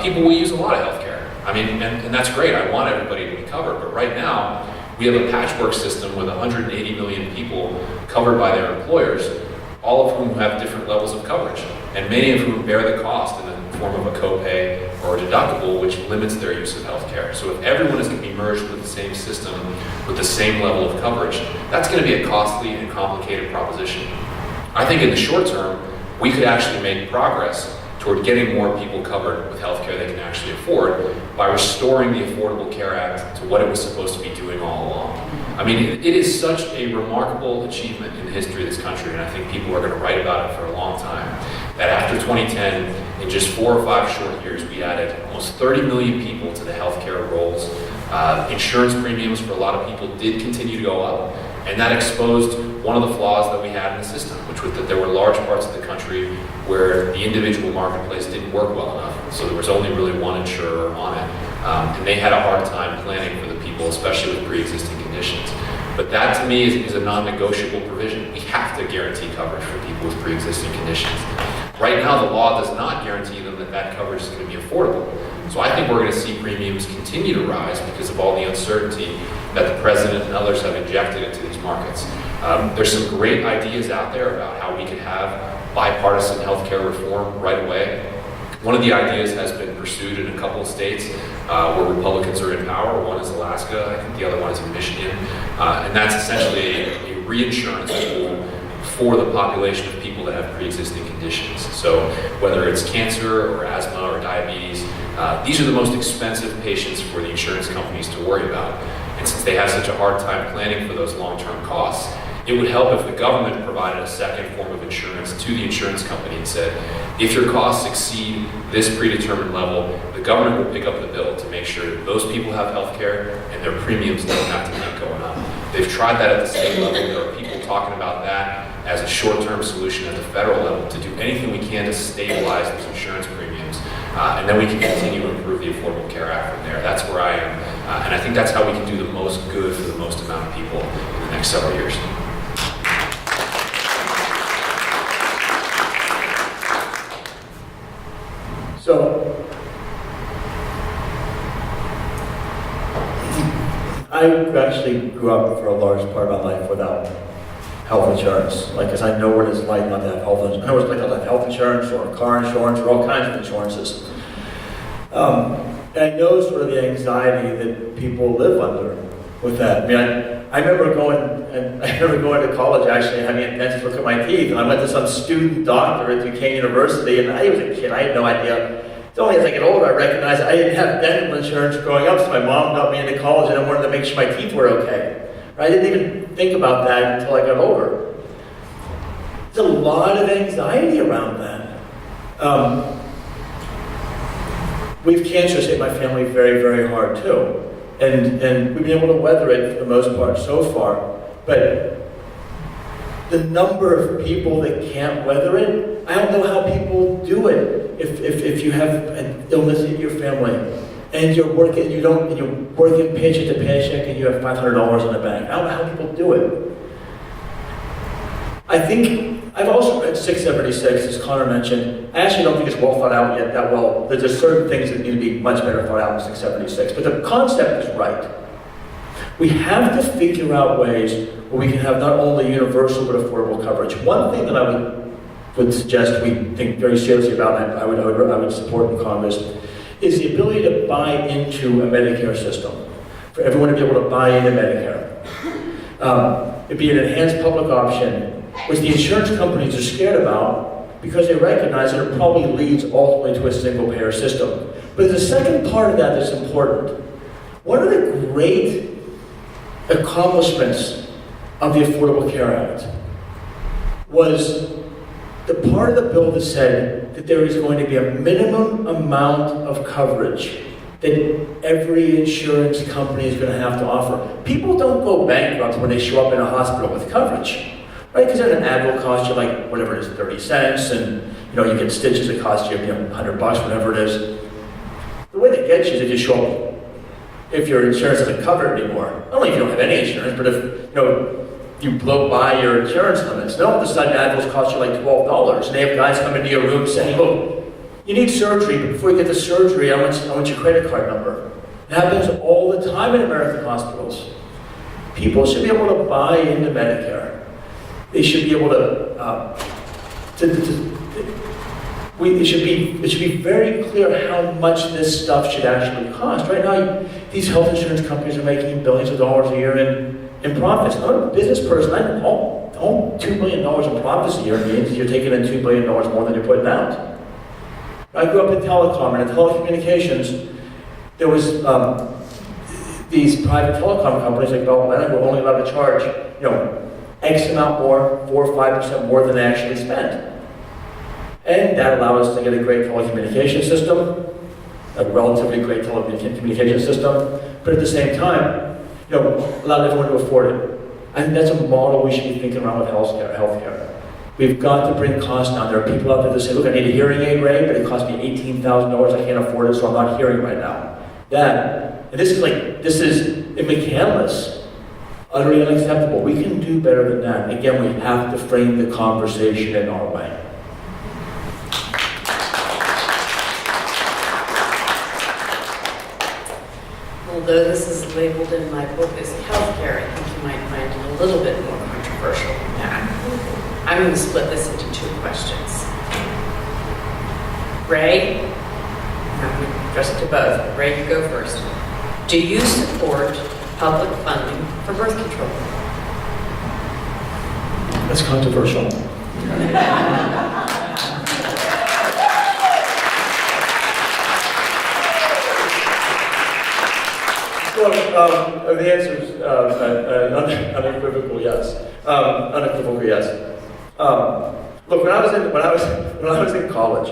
people will use a lot of health care. I mean, and that's great. I want everybody to be covered. But right now, we have a patchwork system with 180 million people covered by their employers, all of whom have different levels of coverage, and many of whom bear the cost in the form of a copay or a deductible, which limits their use of health care. So if everyone is going to be merged with the same system, with the same level of coverage, that's going to be a costly and complicated proposition. I think in the short term, we could actually make progress toward getting more people covered with health care they can actually afford by restoring the Affordable Care Act to what it was supposed to be doing all along. I mean, it is such a remarkable achievement in the history of this country, and I think people are going to write about it for a long time, that after 2010, in just 4 or 5 short years, we added almost 30 million people to the healthcare rolls. Insurance premiums for a lot of people did continue to go up, and that exposed one of the flaws that we had in the system, which was that there were large parts of the country where the individual marketplace didn't work well enough. So there was only really one insurer on it, and they had a hard time planning for the people, especially with pre-existing conditions. But that, to me, is a non-negotiable provision. We have to guarantee coverage for people with pre-existing conditions. Right now, the law does not guarantee them that that coverage is going to be affordable. So I think we're going to see premiums continue to rise because of all the uncertainty that the president and others have injected into these markets. There's some great ideas out there about how we could have bipartisan healthcare reform right away. One of the ideas has been pursued in a couple of states where Republicans are in power. One is Alaska, I think the other one is in Michigan. And that's essentially a reinsurance pool for the population of people that have pre-existing conditions. So whether it's cancer or asthma or diabetes, these are the most expensive patients for the insurance companies to worry about. And since they have such a hard time planning for those long-term costs, it would help if the government provided a second form of insurance to the insurance company and said, if your costs exceed this predetermined level, the government will pick up the bill to make sure that those people have health care and their premiums don't have to keep going up. They've tried that at the state level. There are people talking about that as a short-term solution at the federal level to do anything we can to stabilize those insurance premiums. And then we can continue to improve the Affordable Care Act from there. That's where I am. And I think that's how we can do the most good for the most amount of people in the next several years. So, I actually grew up for a large part of my life without health insurance. Like, because I know what it's like not to have health insurance. I know what it's like not to have health insurance or car insurance or all kinds of insurances. And I know sort of the anxiety that people live under with that. I mean, I remember going to college actually and having a dentist look at my teeth, and I went to some student doctor at Duquesne University, and I was a kid, I had no idea. It's only as I get older I recognized I didn't have dental insurance growing up, so my mom got me into college and I wanted to make sure my teeth were okay. I didn't even think about that until I got older. There's a lot of anxiety around that. We have cancers hit my family very, very hard too. And we've been able to weather it for the most part so far. But the number of people that can't weather it, I don't know how people do it. If you have an illness in your family and you're working, you're working paycheck to paycheck and you have $500 in the bank, I don't know how people do it. I think I've also read 676, as Conor mentioned. I actually don't think it's well thought out yet that well. There's certain things that need to be much better thought out in 676, but the concept is right. We have to figure out ways where we can have not only universal but affordable coverage. One thing that I would suggest we think very seriously about, and I would support in Congress, is the ability to buy into a Medicare system. for everyone to be able to buy into Medicare. It'd be an enhanced public option, which the insurance companies are scared about because they recognize that it probably leads ultimately to a single-payer system. But there's a second part of that that's important. One of the great accomplishments of the Affordable Care Act was the part of the bill that said that there is going to be a minimum amount of coverage that every insurance company is going to have to offer. People don't go bankrupt when they show up in a hospital with coverage, right? Because then an ad will cost you like whatever it is, 30 cents, and you get stitches that cost you, $100, whatever it is. The way they get you is if you show up, if your insurance doesn't cover it anymore. Not only if you don't have any insurance, but if you blow by your insurance limits. Then all of a sudden ad will cost you like $12, and they have guys come into your room saying, look, you need surgery, but before you get the surgery, I want your credit card number. It happens all the time in American hospitals. People should be able to buy into Medicare. They should be able it should be very clear how much this stuff should actually cost. Right now, these health insurance companies are making billions of dollars a year in profits. I'm a business person. I own $2 billion in profits a year means you're taking in $2 billion more than you're putting out. I grew up in telecom, and in telecommunications, there was these private telecom companies like Bell Atlantic were only allowed to charge, X amount more, 4 or 5% more than they actually spent. And that allowed us to get a great telecommunication system, a relatively great telecommunication system, but at the same time, allowed everyone to afford it. I think that's a model we should be thinking around with healthcare. We've got to bring costs down. There are people out there that say, look, I need a hearing aid, Ray, but it cost me $18,000, I can't afford it, so I'm not hearing right now. And this is in McCandless, utterly unacceptable. We can do better than that. Again, we have to frame the conversation in our way. Although this is labeled in my book as healthcare, I think you might find it a little bit more controversial than that. I'm going to split this into 2 questions. Ray, I'm going to address it to both. Ray, you go first. Do you support public funding for birth control? That's controversial. Well, the answer is unequivocal yes. Unequivocal yes. Look, when I was in college,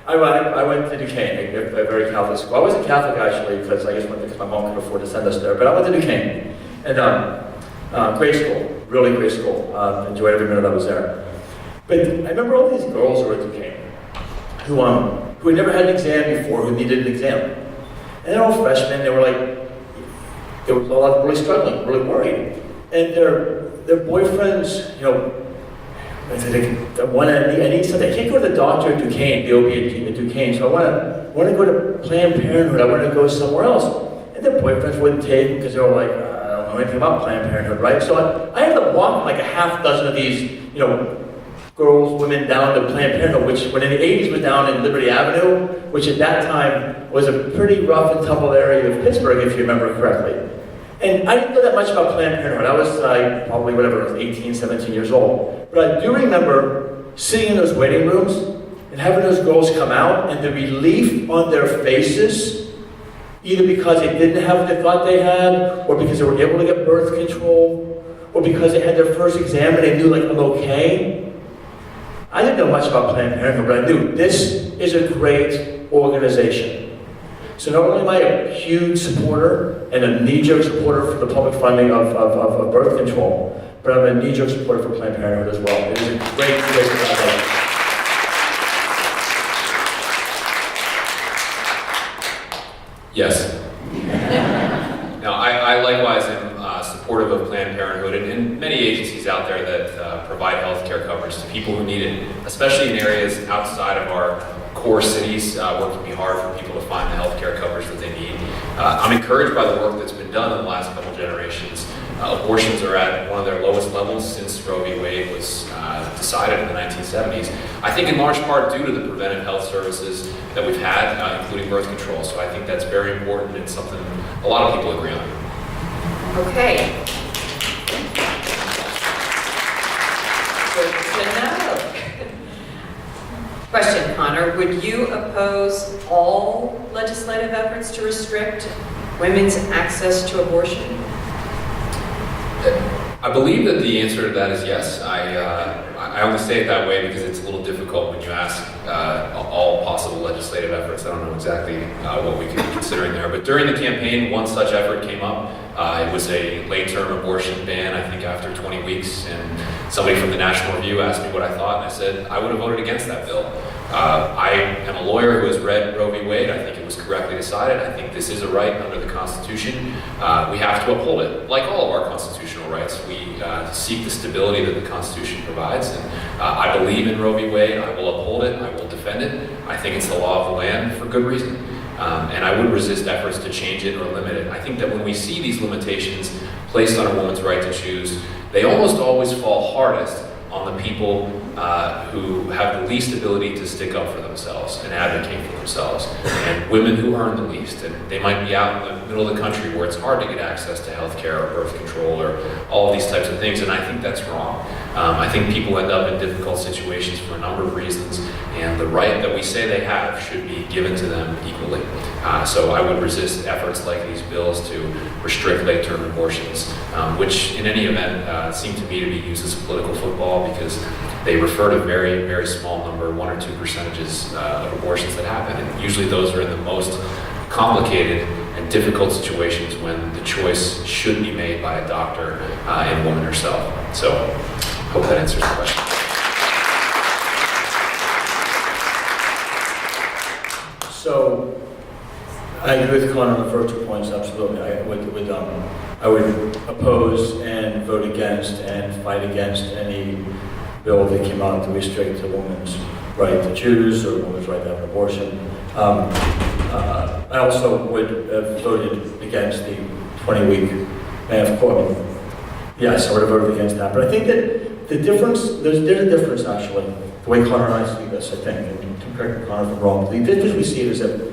I went to Duquesne, a very Catholic school. I wasn't Catholic actually because I just went because my mom could afford to send us there. But I went to Duquesne, and great school, really great school. Enjoyed every minute I was there. But I remember all these girls who were at Duquesne, who had never had an exam before, who needed an exam, and they're all freshmen. They were a lot really struggling, really worried, and their boyfriends, I need something. I can't go to the doctor at Duquesne, the OB at Duquesne, so I want to go to Planned Parenthood. I want to go somewhere else. And their boyfriends wouldn't take them because they were like, I don't know anything about Planned Parenthood, right? So I had to walk like a half dozen of these, girls, women down to Planned Parenthood, which when in the 80s was down in Liberty Avenue, which at that time was a pretty rough and tumble area of Pittsburgh, if you remember correctly. And I didn't know that much about Planned Parenthood. I was probably, 18, 17 years old. But I do remember sitting in those waiting rooms and having those girls come out and the relief on their faces, either because they didn't have what they thought they had, or because they were able to get birth control, or because they had their first exam and they knew, I'm okay. I didn't know much about Planned Parenthood, but I knew this is a great organization. So not only am I a huge supporter and a knee-jerk supporter for the public funding of birth control, but I'm a knee-jerk supporter for Planned Parenthood as well. It is a great organization. Yes. Now, I likewise am supportive of Planned Parenthood and many agencies out there that provide health care coverage to people who need it, especially in areas outside of our core cities where it can be hard for people to find the health care coverage that they need. I'm encouraged by the work that's been done in the last couple generations. Abortions are at one of their lowest levels since Roe v. Wade was decided in the 1970s. I think in large part due to the preventive health services that we've had, including birth control. So I think that's very important and something a lot of people agree on. Okay. Good to know. Question, Conor. Would you oppose all legislative efforts to restrict women's access to abortion? I believe that the answer to that is yes. I only say it that way because it's a little difficult when you ask all possible legislative efforts. I don't know exactly what we could be considering there. But during the campaign, one such effort came up. It was a late-term abortion ban, I think after 20 weeks. And somebody from the National Review asked me what I thought, and I said I would have voted against that bill. I am a lawyer who has read Roe v. Wade. I think it was correctly decided. I think this is a right under the Constitution. We have to uphold it. Like all of our constitutional rights, we seek the stability that the Constitution provides. And I believe in Roe v. Wade. I will uphold it. I will defend it. I think it's the law of the land for good reason. And I would resist efforts to change it or limit it. I think that when we see these limitations placed on a woman's right to choose, they almost always fall hardest on the people who have the least ability to stick up for themselves and advocate for themselves, and women who earn the least. And they might be out in the middle of the country where it's hard to get access to health care or birth control or all of these types of things, and I think that's wrong. I think people end up in difficult situations for a number of reasons, and the right that we say they have should be given to them equally. So I would resist efforts like these bills to restrict late-term abortions, which in any event seem to me to be used as a political football because they refer to very, very small number, 1 or 2% of abortions that happen. And usually those are in the most complicated and difficult situations when the choice should be made by a doctor and woman herself. So hope that answers the question. So I agree with Conor on the first 2 points, absolutely. I would oppose and vote against and fight against any bill that came out to restrict a woman's right to choose or a woman's right to have an abortion. I also would have voted against the 20-week ban of court. Yes, I would have voted against that. But I think that the difference, there's a difference actually, the way Conor and I see this, I think, and to correct Conor if I'm wrong, the difference we see is that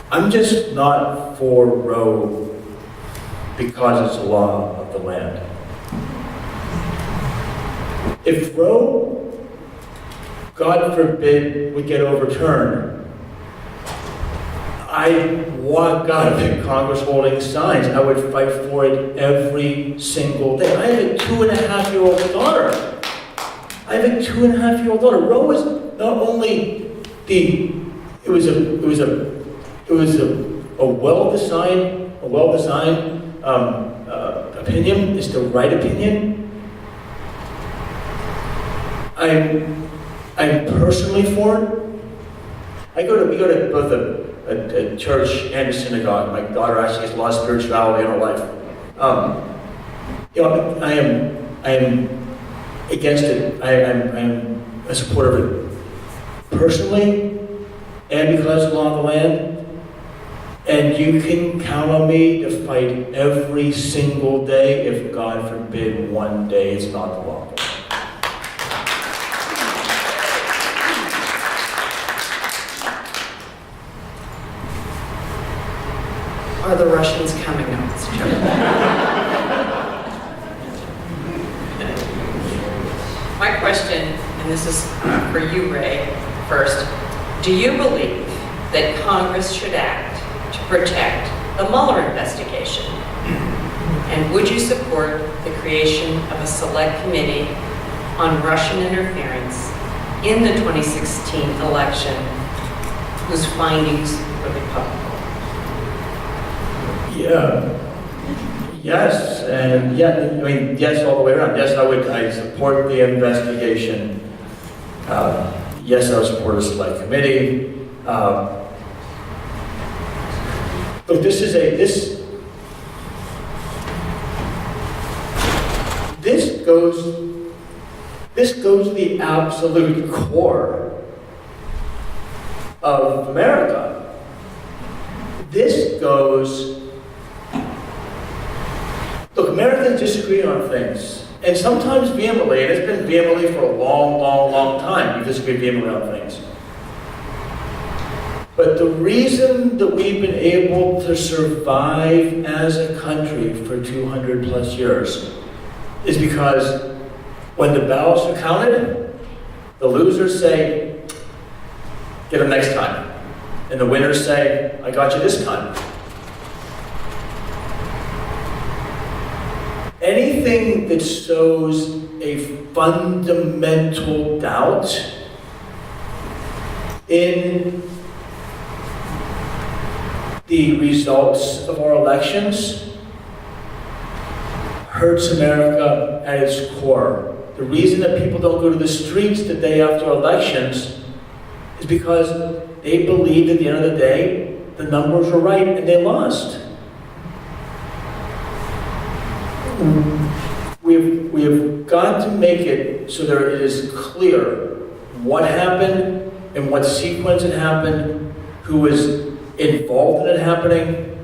I'm just not for Roe because it's a law of the land. If Roe, God forbid, would get overturned, I want God in Congress holding signs. I would fight for it every single day. I have a 2.5-year-old daughter. Roe was not only it was a well-designed opinion. It's the right opinion. I'm personally for it. We go to both a church and a synagogue. My daughter actually has a lot of spirituality in her life. I am against it. I'm a supporter of it personally, and because it's the law of the land. And you can count on me to fight every single day if, God forbid, one day it's not the law. Are the Russians coming up? It's a joke. My question, and this is for you, Ray, first. Do you believe that Congress should act to protect the Mueller investigation? And would you support the creation of a select committee on Russian interference in the 2016 election whose findings will be public? Yeah. Yes, and yes, all the way around. Yes, I support the investigation. Yes, I would support a select committee. Look, this goes to the absolute core of America. This goes. Look, Americans disagree on things, and sometimes vehemently, and it's been vehemently for a long, long, long time. We disagree vehemently on things. But the reason that we've been able to survive as a country for 200 plus years is because when the ballots are counted, the losers say, get them next time. And the winners say, I got you this time. Anything that sows a fundamental doubt in the results of our elections hurts America at its core. The reason that people don't go to the streets the day after elections is because they believed at the end of the day the numbers were right and they lost. We've got to make it so there is clear what happened and what sequence it happened, who was involved in it happening,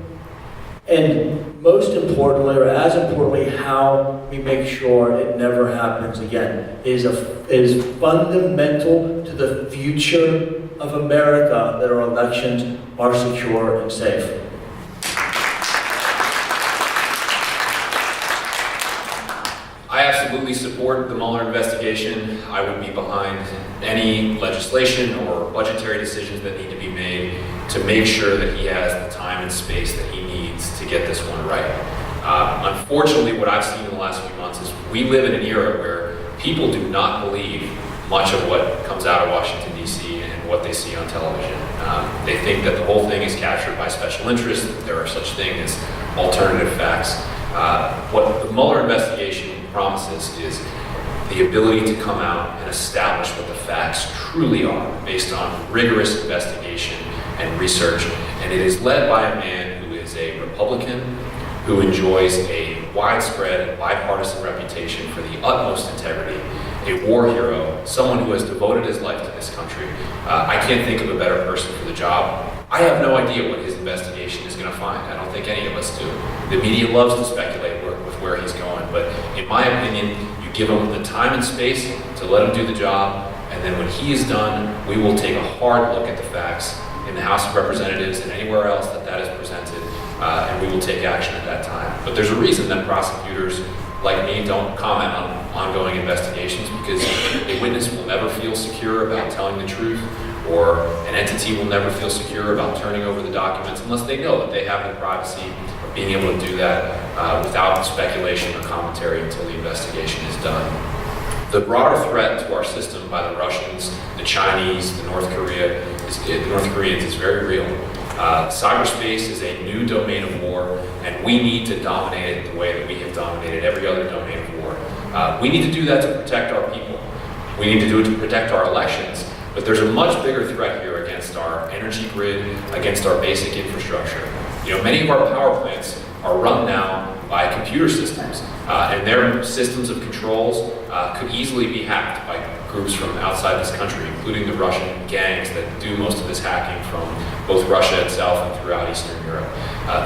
and most importantly, or as importantly, how we make sure it never happens again. It is fundamental to the future of America that our elections are secure and safe. I absolutely support the Mueller investigation. I would be behind any legislation or budgetary decisions that need to be made to make sure that he has the time and space that he needs to get this one right. Unfortunately, what I've seen in the last few months is we live in an era where people do not believe much of what comes out of Washington, D.C. and what they see on television. They think that the whole thing is captured by special interests, that there are such things as alternative facts. What the Mueller investigation promises is the ability to come out and establish what the facts truly are based on rigorous investigation and research. And it is led by a man who is a Republican, who enjoys a widespread and bipartisan reputation for the utmost integrity, a war hero, someone who has devoted his life to this country. I can't think of a better person for the job. I have no idea what his investigation is going to find. I don't think any of us do. The media loves to speculate with where he's going, but in my opinion, you give him the time and space to let him do the job, and then when he is done, we will take a hard look at the facts in the House of Representatives and anywhere else that is presented, and we will take action at that time. But there's a reason that prosecutors like me don't comment on ongoing investigations, because a witness will never feel secure about telling the truth, or an entity will never feel secure about turning over the documents unless they know that they have the privacy of being able to do that without speculation or commentary until the investigation is done. The broader threat to our system by the Russians, the Chinese, the North Koreans is very real. Cyberspace is a new domain of war, and we need to dominate it the way that we have dominated every other domain of war. We need to do that to protect our people. We need to do it to protect our elections. But there's a much bigger threat here against our energy grid, against our basic infrastructure. You know, many of our power plants are run now by computer systems, and their systems of controls could easily be hacked by groups from outside this country, including the Russian gangs that do most of this hacking from both Russia itself and throughout Eastern Europe.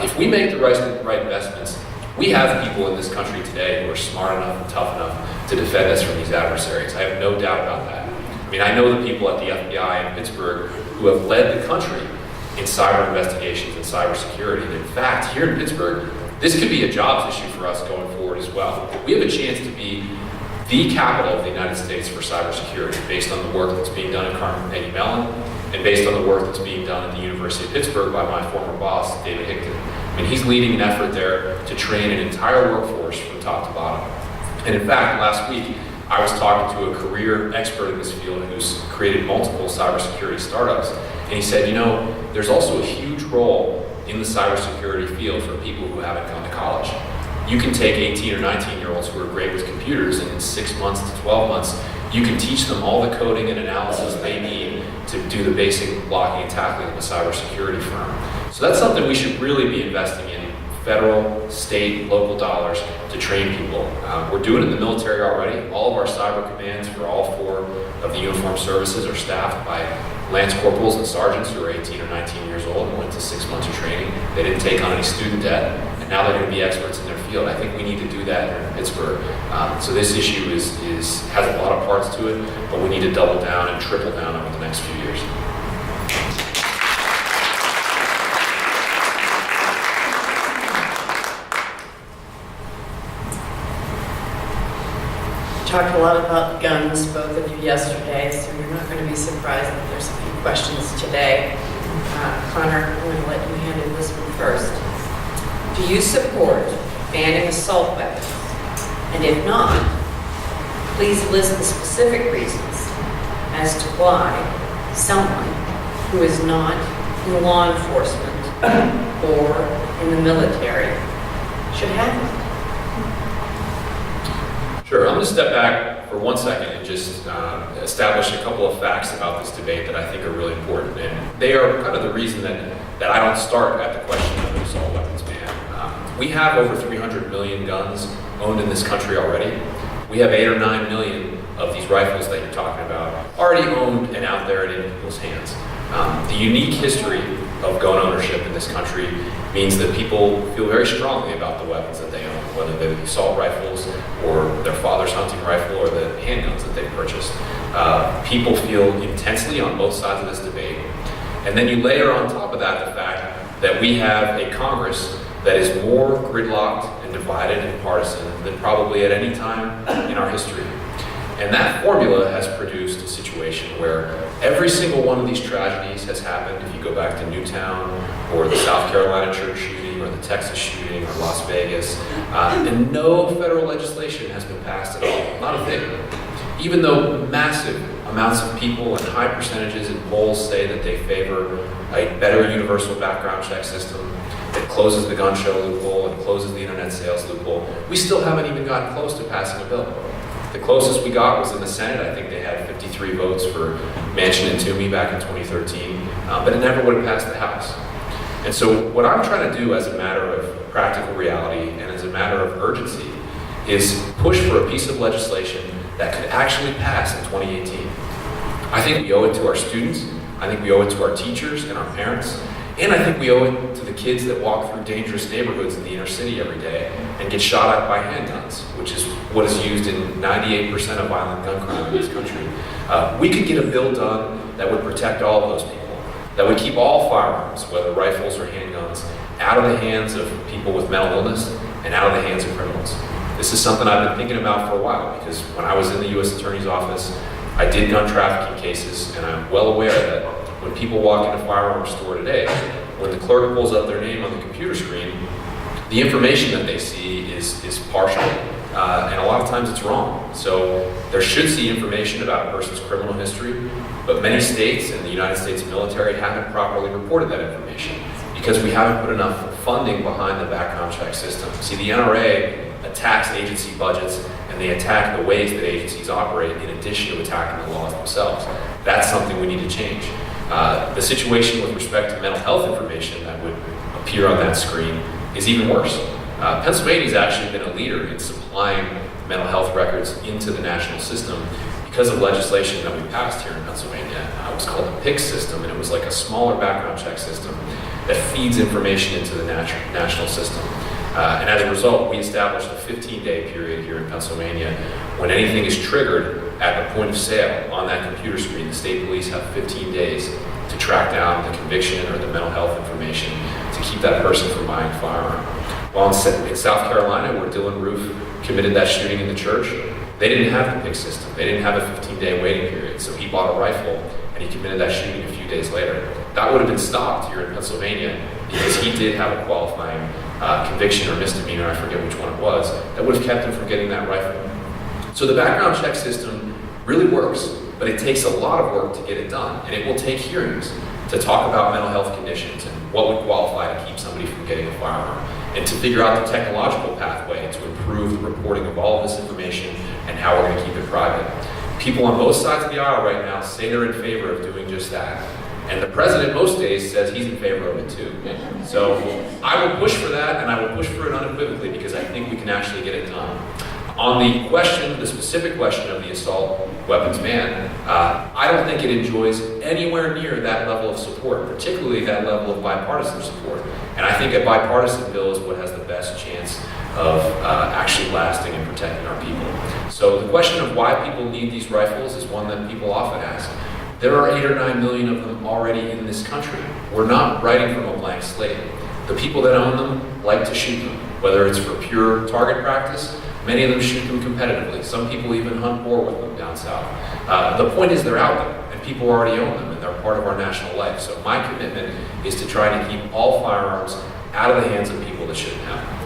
If we make the right investments, we have people in this country today who are smart enough and tough enough to defend us from these adversaries. I have no doubt about that. I mean, I know the people at the FBI in Pittsburgh who have led the country in cyber investigations and cybersecurity. And in fact, here in Pittsburgh, this could be a jobs issue for us going forward as well. We have a chance to be the capital of the United States for cybersecurity based on the work that's being done at Carnegie Mellon and based on the work that's being done at the University of Pittsburgh by my former boss, David Hickton. I mean, he's leading an effort there to train an entire workforce from top to bottom. And in fact, last week, I was talking to a career expert in this field who's created multiple cybersecurity startups, and he said, you know, there's also a huge role in the cybersecurity field for people who haven't gone to college. You can take 18 or 19-year-olds who are great with computers, and in 6 months to 12 months, you can teach them all the coding and analysis they need to do the basic blocking and tackling of a cybersecurity firm. So that's something we should really be investing in, federal, state, local dollars to train people. We're doing it in the military already. All of our cyber commands for all 4 of the uniformed services are staffed by lance corporals and sergeants who are 18 or 19 years old and went to 6 months of training. They didn't take on any student debt, and now they're going to be experts in their field. I think we need to do that here in Pittsburgh. So this issue has a lot of parts to it, but we need to double down and triple down over the next few years. talked a lot about guns, both of you yesterday, so you're not going to be surprised that there's a few questions today. Conor, I'm going to let you handle this one first. Do you support banning assault weapons? And if not, please list the specific reasons as to why someone who is not in law enforcement or in the military should have it. Sure, I'm going to step back for 1 second and just establish a couple of facts about this debate that I think are really important. And they are kind of the reason that I don't start at the question of an assault weapons ban. We have over 300 million guns owned in this country already. We have 8 or 9 million of these rifles that you're talking about already owned and out there and in people's hands. The unique history of gun ownership in this country means that people feel very strongly about the weapons that they own, whether they're the assault rifles or their father's hunting rifle or the handguns that they purchased. People feel intensely on both sides of this debate. And then you layer on top of that the fact that we have a Congress that is more gridlocked and divided and partisan than probably at any time in our history. And that formula has produced a situation where every single one of these tragedies has happened. If you go back to Newtown or the South Carolina church shooting or the Texas shooting or Las Vegas, and no federal legislation has been passed at all, not a thing. Even though massive amounts of people and high percentages in polls say that they favor a better universal background check system that closes the gun show loophole and closes the internet sales loophole, we still haven't even gotten close to passing a bill. The closest we got was in the Senate. I think they had 53 votes for Manchin and Toomey back in 2013, but it never would have passed the House. And so what I'm trying to do as a matter of practical reality and as a matter of urgency is push for a piece of legislation that could actually pass in 2018. I think we owe it to our students, I think we owe it to our teachers and our parents, and I think we owe it to the kids that walk through dangerous neighborhoods in the inner city every day and get shot at by handguns, which is what is used in 98% of violent gun crime in this country. We could get a bill done that would protect all of those people, that would keep all firearms, whether rifles or handguns, out of the hands of people with mental illness and out of the hands of criminals. This is something I've been thinking about for a while because when I was in the U.S. Attorney's Office, I did gun trafficking cases, and I'm well aware that when people walk into a firearms store today, when the clerk pulls up their name on the computer screen, the information that they see is partial, and a lot of times it's wrong. So there should see information about a person's criminal history, but many states and the United States military haven't properly reported that information because we haven't put enough funding behind the background check system. See, the NRA attacks agency budgets and they attack the ways that agencies operate in addition to attacking the laws themselves. That's something we need to change. The situation with respect to mental health information that would appear on that screen is even worse. Pennsylvania's actually been a leader in supplying mental health records into the national system because of legislation that we passed here in Pennsylvania. It was called the PICS system, and it was like a smaller background check system that feeds information into the national system. And as a result, we established a 15-day period here in Pennsylvania. When anything is triggered at the point of sale on that computer screen, the state police have 15 days to track down the conviction or the mental health information to keep that person from buying a firearm. While in South Carolina, where Dylan Roof committed that shooting in the church, they didn't have the PIC system. They didn't have a 15-day waiting period. So he bought a rifle and he committed that shooting a few days later. That would have been stopped here in Pennsylvania because he did have a qualifying conviction or misdemeanor, I forget which one it was, that would have kept him from getting that rifle. So the background check system really works, but it takes a lot of work to get it done. And it will take hearings to talk about mental health conditions and what would qualify to keep somebody from getting a firearm, and to figure out the technological pathway to improve the reporting of all of this information and how we're going to keep it private. People on both sides of the aisle right now say they're in favor of doing just that. And the president most days says he's in favor of it too. So I will push for that, and I will push for it unequivocally because I think we can actually get it done. On the question, the specific question of the assault weapons ban, I don't think it enjoys anywhere near that level of support, particularly that level of bipartisan support. And I think a bipartisan bill is what has the best chance of actually lasting and protecting our people. So the question of why people need these rifles is one that people often ask. There are 8 or 9 million of them already in this country. We're not writing from a blank slate. The people that own them like to shoot them, whether it's for pure target practice Many of them shoot them competitively. Some people even hunt boar with them down south. The point is they're out there, and people already own them, and they're part of our national life. So my commitment is to try to keep all firearms out of the hands of people that shouldn't have them.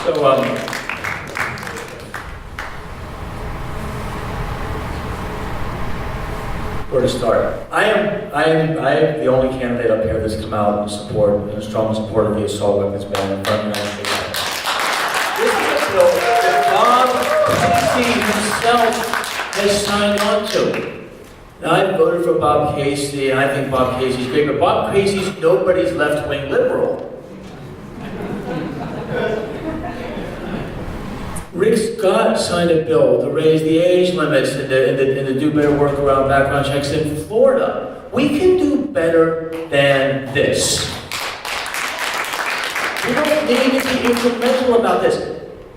So, where to start? I am the only candidate up here that's come out and support, in strong support of the assault weapons ban in front of the United States. This is a bill that Bob Casey himself has signed on to. Now, I voted for Bob Casey, and I think Bob Casey's great, but Bob Casey's nobody's left-wing liberal. Rick Scott signed a bill to raise the age limits and to do better work around background checks in Florida. We can do better than this. We don't need to be incremental about this.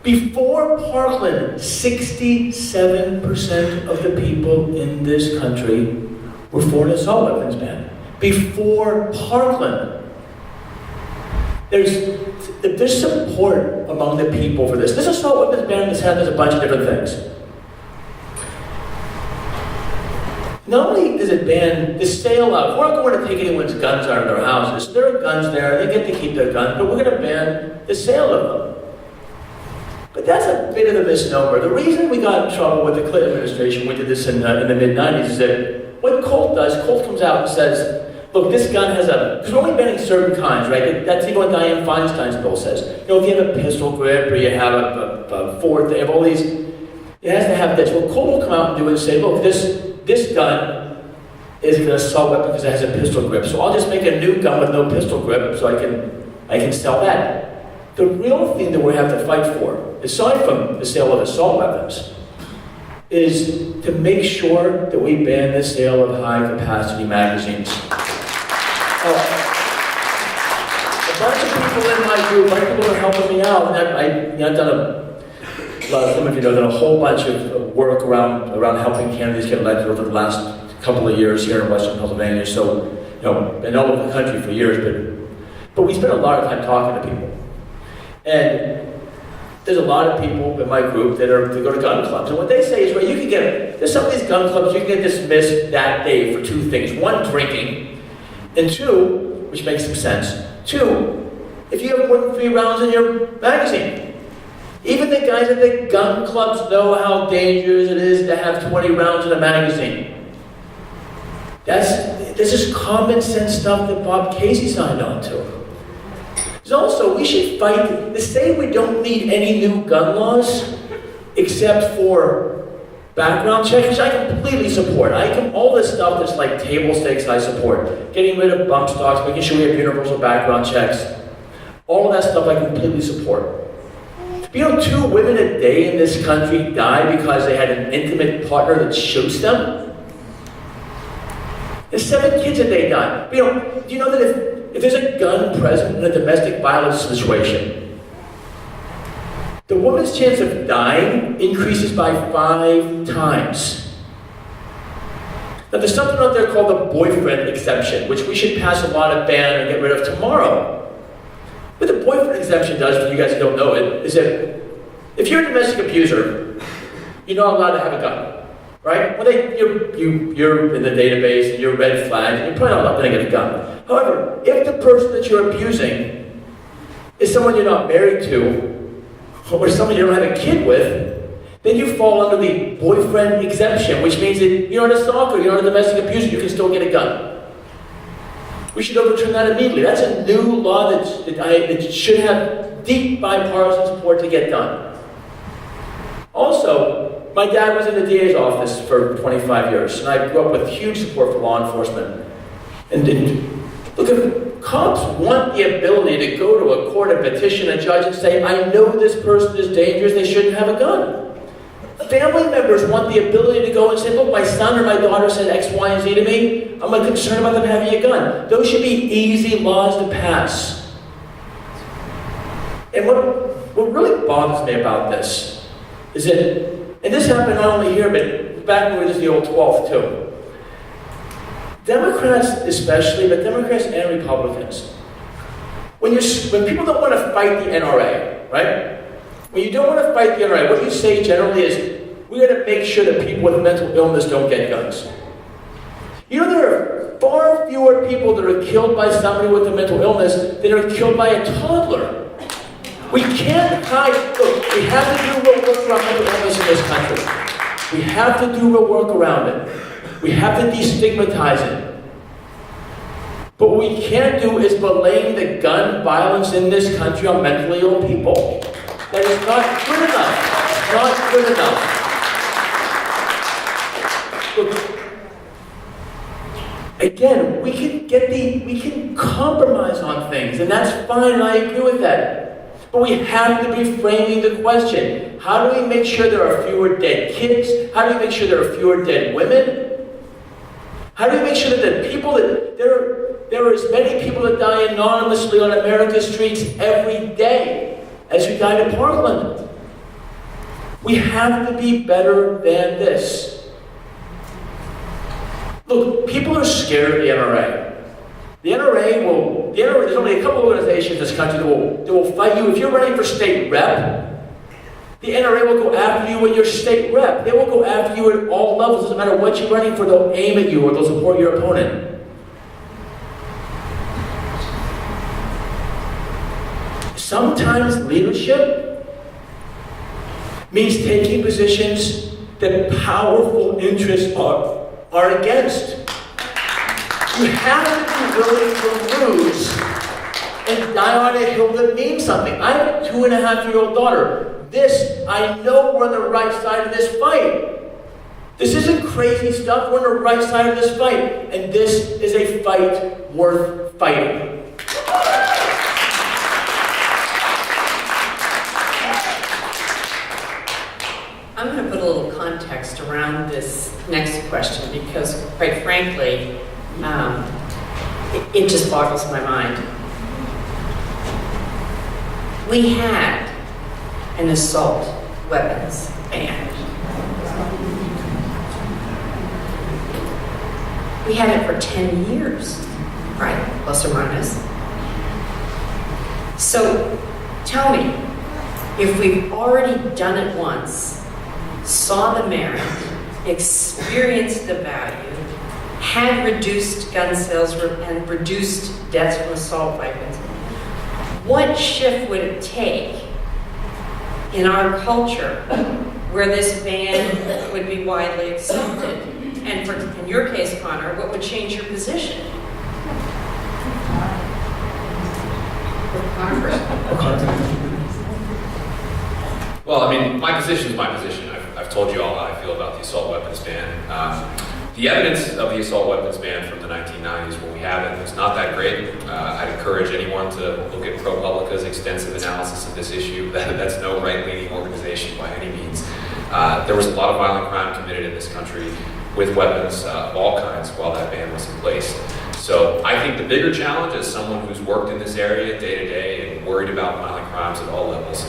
Before Parkland, 67% of the people in this country were for an assault weapons ban. Before Parkland. There's support among the people for this. This assault weapons ban has had a bunch of different things. Not only does it ban the sale of, we're not going to take anyone's guns out of their houses. There are guns there, they get to keep their guns, but we're going to ban the sale of them. But that's a bit of a misnomer. The reason we got in trouble with the Clinton administration, we did this in the mid-90s, is that what Colt does, Colt comes out and says, look, this gun has because we're only banning certain kinds, right? That's even what Dianne Feinstein's bill says. You know, if you have a pistol grip or you have a fourth, they have all these, it has to have this. Well, Colt will come out and do it and say, look, this gun is an assault weapon because it has a pistol grip. So I'll just make a new gun with no pistol grip so I can sell that. The real thing that we have to fight for, aside from the sale of assault weapons, is to make sure that we ban the sale of high-capacity magazines. A bunch of people in my group, a bunch of people are helping me out, and I've done some of you know, done a whole bunch of work around helping candidates get elected over the last couple of years here in Western Pennsylvania. So, you know, been all over the country for years, but we spend a lot of time talking to people. And there's a lot of people in my group that go to gun clubs. And what they say is, well, there's some of these gun clubs, you can get dismissed that day for two things. One, drinking, and two, which makes some sense, two, if you have more than 3 rounds in your magazine. Even the guys at the gun clubs know how dangerous it is to have 20 rounds in a magazine. This is common sense stuff that Bob Casey signed on to. Also, we should fight to say we don't need any new gun laws except for background checks, which I completely support. All this stuff that's like table stakes I support. Getting rid of bump stocks, making sure we have universal background checks. All of that stuff I completely support. You know, 2 women a day in this country die because they had an intimate partner that shoots them? And 7 kids a day die. You know, do you know that if there's a gun present in a domestic violence situation, the woman's chance of dying increases by 5 times. Now, there's something out there called the boyfriend exception, which we should pass a law to ban and get rid of tomorrow. What the boyfriend exemption does, for you guys who don't know it, is that if you're a domestic abuser, you're not allowed to have a gun. Right? Well, you're in the database and you're red flagged, and you're probably not going to get a gun. However, if the person that you're abusing is someone you're not married to, or someone you don't have a kid with, then you fall under the boyfriend exemption, which means that you're not a stalker, you're not a domestic abuser, you can still get a gun. We should overturn that immediately. That's a new law that should have deep bipartisan support to get done. Also, my dad was in the DA's office for 25 years, and I grew up with huge support for law enforcement. And look, if cops want the ability to go to a court and petition a judge and say, I know this person is dangerous, they shouldn't have a gun. Family members want the ability to go and say, look, my son or my daughter said X, Y, and Z to me, I'm concerned about them having a gun. Those should be easy laws to pass. And what really bothers me about this is that, and this happened not only here, but back when we were just the old 12th too. Democrats especially, but Democrats and Republicans, when people don't want to fight the NRA, right? When you don't want to fight the NRA, what you say generally is, we're going to make sure that people with mental illness don't get guns. You know, there are far fewer people that are killed by somebody with a mental illness than are killed by a toddler. We can't hide. Look, we have to do real work around mental illness in this country. We have to do real work around it. We have to destigmatize it. But what we can't do is blame the gun violence in this country on mentally ill people. That is not good enough. It's not good enough. Look, again, we can compromise on things, and that's fine, and I agree with that. But we have to be framing the question. How do we make sure there are fewer dead kids? How do we make sure there are fewer dead women? How do we make sure that the people that there are as many people that die anonymously on America's streets every day as who died in Parkland? We have to be better than this. Look, people are scared of the NRA. There's only a couple of organizations in this country that will fight you. If you're running for state rep, the NRA will go after you when you're state rep. They will go after you at all levels. It doesn't matter what you're running for, they'll aim at you or they'll support your opponent. Sometimes leadership means taking positions that powerful interests are against. You have to be willing to lose and die on a hill that means something. I have a 2.5-year-old daughter. I know we're on the right side of this fight. This isn't crazy stuff. We're on the right side of this fight. And this is a fight worth fighting. I'm going to put a little context around this next question because, quite frankly, it just boggles my mind. We had an assault weapons ban. We had it for 10 years, right? Plus or minus. So tell me, if we've already done it once, saw the merit, experienced the value, had reduced gun sales and reduced deaths from assault weapons, what shift would it take in our culture where this ban would be widely accepted? And in your case, Conor, what would change your position? Conor first. Well, I mean, my position is my position. I've told you all how I feel about the assault weapons ban. The evidence of the assault weapons ban from the 1990s, when we have it, is not that great. I'd encourage anyone to look at ProPublica's extensive analysis of this issue. That's no right-leaning organization by any means. There was a lot of violent crime committed in this country with weapons of all kinds while that ban was in place. So I think the bigger challenge, as someone who's worked in this area day to day and worried about violent crimes at all levels,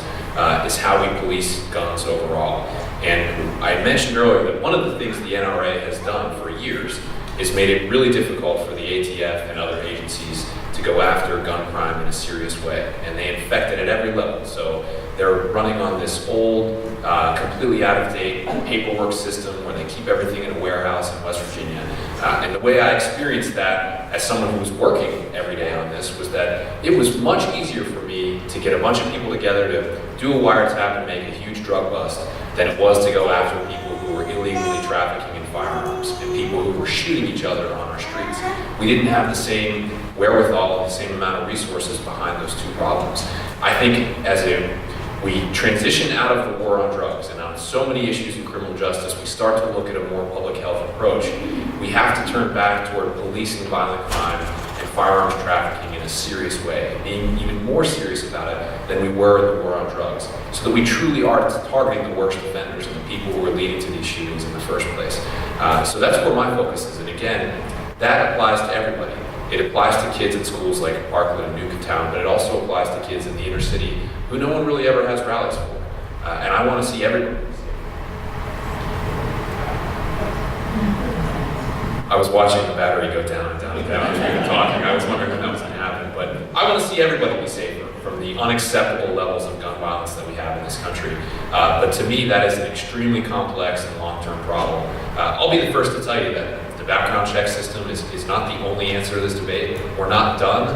is how we police guns overall. And I mentioned earlier that one of the things the NRA has done for years is made it really difficult for the ATF and other agencies to go after gun crime in a serious way. And they infect it at every level. So they're running on this old, completely out-of-date paperwork system where they keep everything in a warehouse in West Virginia. And the way I experienced that as someone who was working every day on this was that it was much easier for me to get a bunch of people together to do a wiretap and make a huge drug bust than it was to go after people who were illegally trafficking in firearms and people who were shooting each other on our streets. We didn't have the same wherewithal, the same amount of resources behind those two problems. I think we transition out of the war on drugs and on so many issues in criminal justice, we start to look at a more public health approach. We have to turn back toward policing violent crime and firearms trafficking in a serious way, being even more serious about it than we were in the war on drugs, so that we truly are targeting the worst offenders and the people who are leading to these shootings in the first place. So that's where my focus is, and again, that applies to everybody. It applies to kids at schools like Parkland and Newtown, but it also applies to kids in the inner city who no one really ever has rallies for. And I want to see everyone. I was watching the battery go down and down and down as we were talking. I was wondering when that was going to happen, but I I want to see everybody be safer from the unacceptable levels of gun violence that we have in this country. But to me, that is an extremely complex and long-term problem. I'll be the first to tell you that the background check system is not the only answer to this debate. We're not done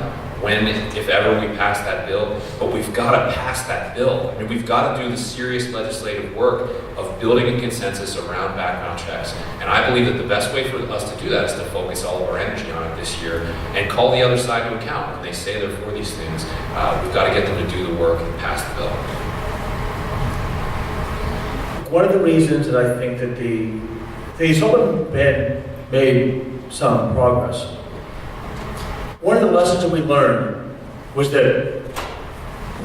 when, if ever, we pass that bill, but we've got to pass that bill. I mean, we've got to do the serious legislative work of building a consensus around background checks. And I believe that the best way for us to do that is to focus all of our energy on it this year and call the other side to account when they say they're for these things. We've got to get them to do the work and pass the bill. One of the reasons that I think that the assault ban made some progress, one of the lessons that we learned was that,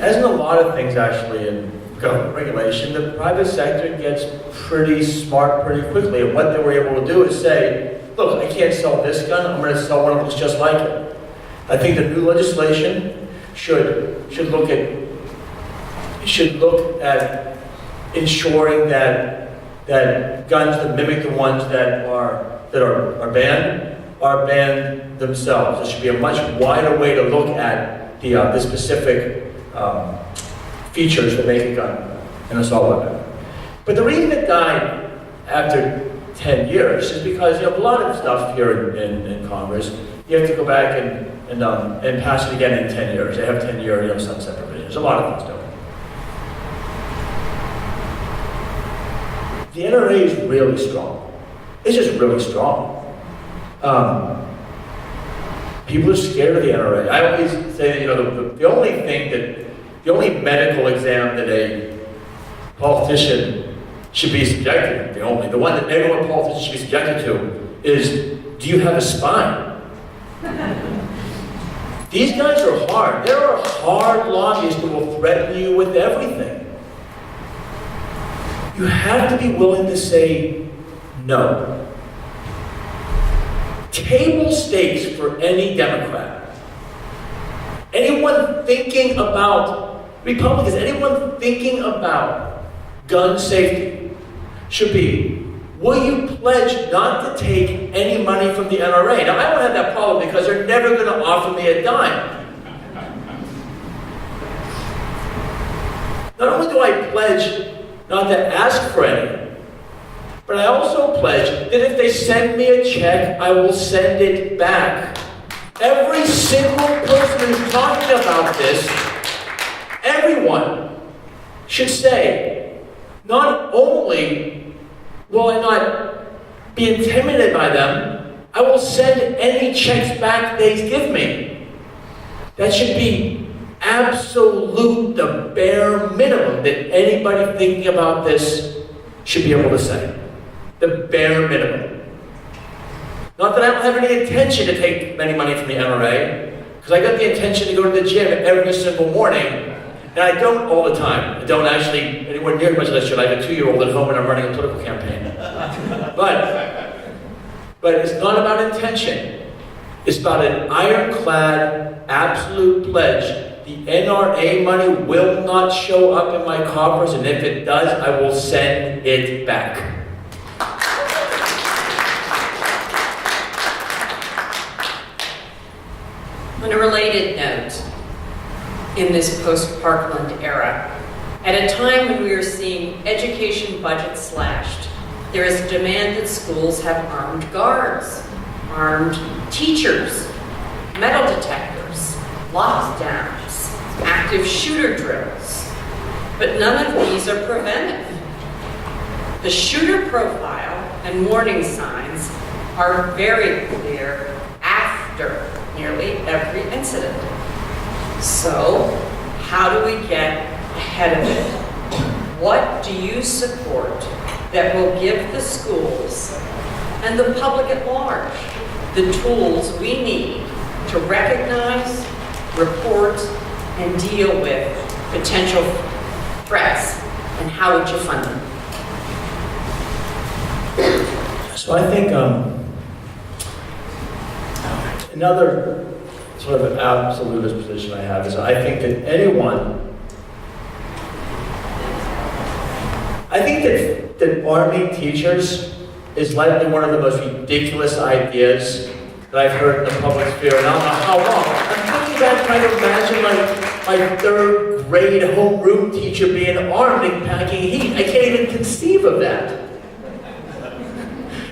as in a lot of things actually in government regulation, the private sector gets pretty smart pretty quickly. And what they were able to do is say, look, I can't sell this gun, I'm going to sell one that looks just like it. I think the new legislation should look at ensuring that guns that mimic the ones that are banned themselves. There should be a much wider way to look at the specific features that make a gun an assault weapon. But the reason it died after 10 years is because a lot of stuff here in Congress, you have to go back and pass it again in 10 years. They have 10-year sunset provisions. A lot of things don't. The NRA is really strong. It's just really strong. People are scared of the NRA. I always say that, the only medical exam that a politician should be subjected to, the one that every politician should be subjected to is, do you have a spine? These guys are hard. There are hard lobbyists that will threaten you with everything. You have to be willing to say no. Table stakes for any Democrat. Anyone thinking about, Republicans, anyone thinking about gun safety should be, will you pledge not to take any money from the NRA? Now, I don't have that problem because they're never going to offer me a dime. Not only do I pledge not to ask for any, but I also pledge that if they send me a check, I will send it back. Every single person who's talking about this, everyone should say, not only will I not be intimidated by them, I will send any checks back they give me. That should be absolute, the bare minimum that anybody thinking about this should be able to say. The bare minimum. Not that I don't have any intention to take any money from the NRA, because I got the intention to go to the gym every single morning, and I don't all the time. I don't actually anywhere near as much as I should. I have a 2-year-old at home and I'm running a political campaign. But it's not about intention. It's about an ironclad, absolute pledge. The NRA money will not show up in my coffers, and if it does, I will send it back. On a related note, in this post-Parkland era, at a time when we are seeing education budgets slashed, there is a demand that schools have armed guards, armed teachers, metal detectors, lockdowns, active shooter drills. But none of these are preventive. The shooter profile and warning signs are very clear after nearly every incident. So, how do we get ahead of it? What do you support that will give the schools and the public at large the tools we need to recognize, report, and deal with potential threats, and how would you fund them? So I think another sort of absolutist position I have is I think that arming teachers is likely one of the most ridiculous ideas that I've heard in the public sphere, and I don't know how long. I'm thinking back, trying to imagine my third grade homeroom teacher being armed and packing heat. I can't even conceive of that.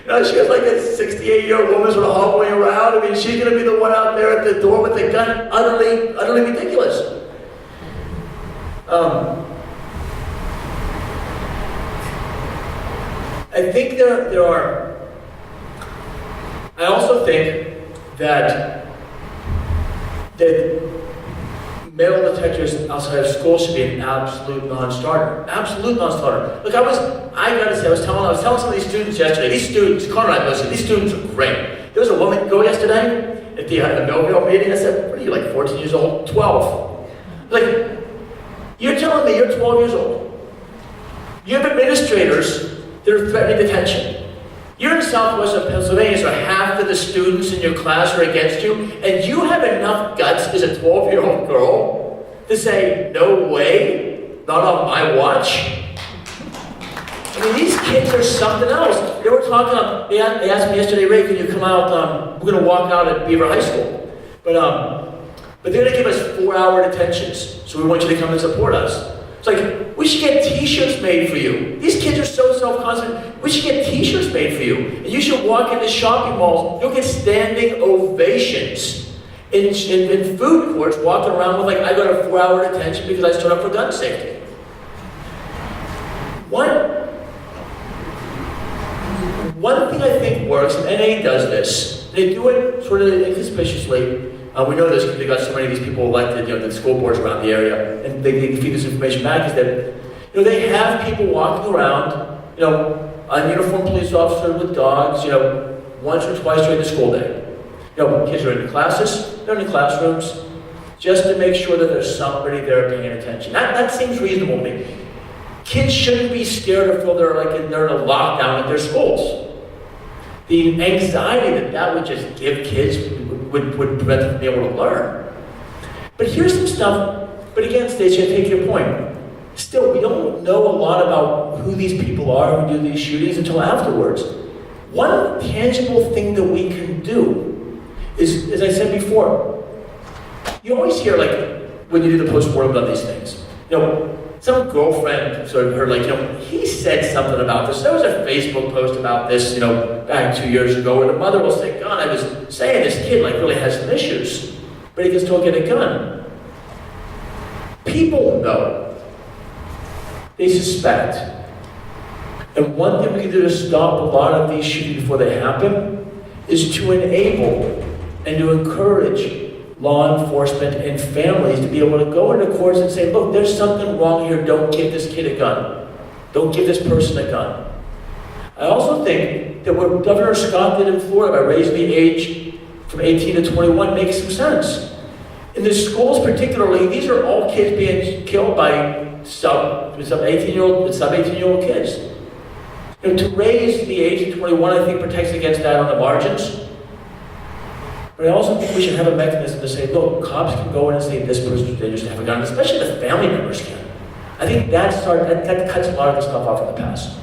You know, she has like a 68-year-old woman sort of hobbling around. I mean, she's going to be the one out there at the door with the gun. Utterly ridiculous. I think there are. I also think that metal detectors outside of school should be an absolute non-starter. Absolute non-starter. Look, I gotta say, I was telling some of these students yesterday, these students, Conor and I listened, these students are great. There was a woman go yesterday at the Millville meeting. I said, what are you, like 14 years old? 12. Like, you're telling me you're 12 years old. You have administrators that are threatening detention. You're in southwestern Pennsylvania, so half of the students in your class are against you, and you have enough guts as a 12-year-old girl to say, no way, not on my watch. I mean, these kids are something else. They were talking, they asked me yesterday, Ray, can you come out, we're gonna walk out at Beaver High School. But they're gonna give us 4-hour detentions, so we want you to come and support us. It's like, we should get t-shirts made for you. These kids are so self-conscious. We should get t-shirts made for you. And you should walk into shopping malls, you'll get standing ovations in food courts walking around with like, I got a 4-hour detention because I stood up for gun safety. One thing I think works, and NA does this, they do it sort of inconspicuously. We know this because they got so many of these people elected, the school boards around the area, and they feed this information back, is that, they have people walking around, a uniformed police officer with dogs, once or twice during the school day. Kids are in the classes, they're in the classrooms, just to make sure that there's somebody there paying attention. That seems reasonable to me. Kids shouldn't be scared or feel they're in a lockdown at their schools. The anxiety that would just give kids would prevent them from being able to learn. But here's some stuff, but again, Stacey, I take your point. Still, we don't know a lot about who these people are who do these shootings until afterwards. One tangible thing that we can do is, as I said before, you always hear, when you do the post-mortem about these things, some girlfriend sort of heard, he said something about this. There was a Facebook post about this, back 2 years ago, where the mother will say, God, I was saying this kid, really has some issues, but he can still get a gun. People know. They suspect. And one thing we can do to stop a lot of these shootings before they happen is to enable and to encourage law enforcement and families to be able to go into courts and say, look, there's something wrong here, don't give this kid a gun. Don't give this person a gun. I also think that what Governor Scott did in Florida by raising the age from 18 to 21 makes some sense. In the schools particularly, these are all kids being killed by sub 18-year-old kids. To raise the age to 21, I think protects against that on the margins. But I also think we should have a mechanism to say, look, cops can go in and say this person's dangerous to have a gun, especially the family members can. I think that cuts a lot of the stuff off in the past.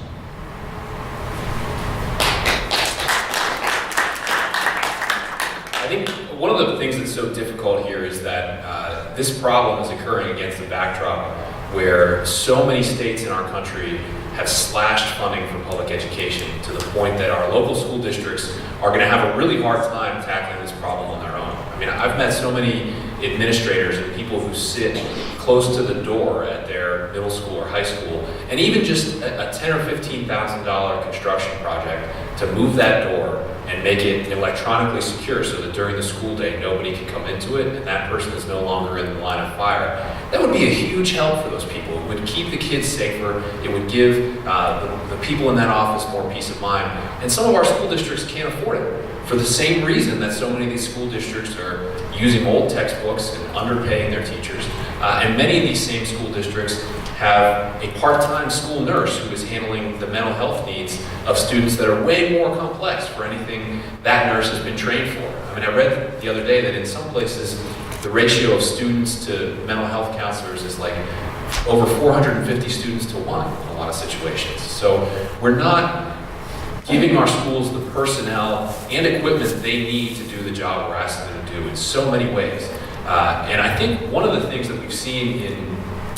I think one of the things that's so difficult here is that this problem is occurring against the backdrop where so many states in our country have slashed funding for public education to the point that our local school districts are going to have a really hard time tackling this problem on their own. I mean, I've met so many administrators and people who sit close to the door at their middle school or high school, and even just a $10,000 or $15,000 construction project to move that door and make it electronically secure so that during the school day nobody can come into it and that person is no longer in the line of fire. That would be a huge help for those people. It would keep the kids safer. It would give the people in that office more peace of mind. And some of our school districts can't afford it for the same reason that so many of these school districts are using old textbooks and underpaying their teachers. And many of these same school districts have a part-time school nurse who is handling the mental health needs of students that are way more complex for anything that nurse has been trained for. I mean, I read the other day that in some places, the ratio of students to mental health counselors is like over 450 students to 1 in a lot of situations. So we're not giving our schools the personnel and equipment they need to do the job we're asking them to do in so many ways. And I think one of the things that we've seen in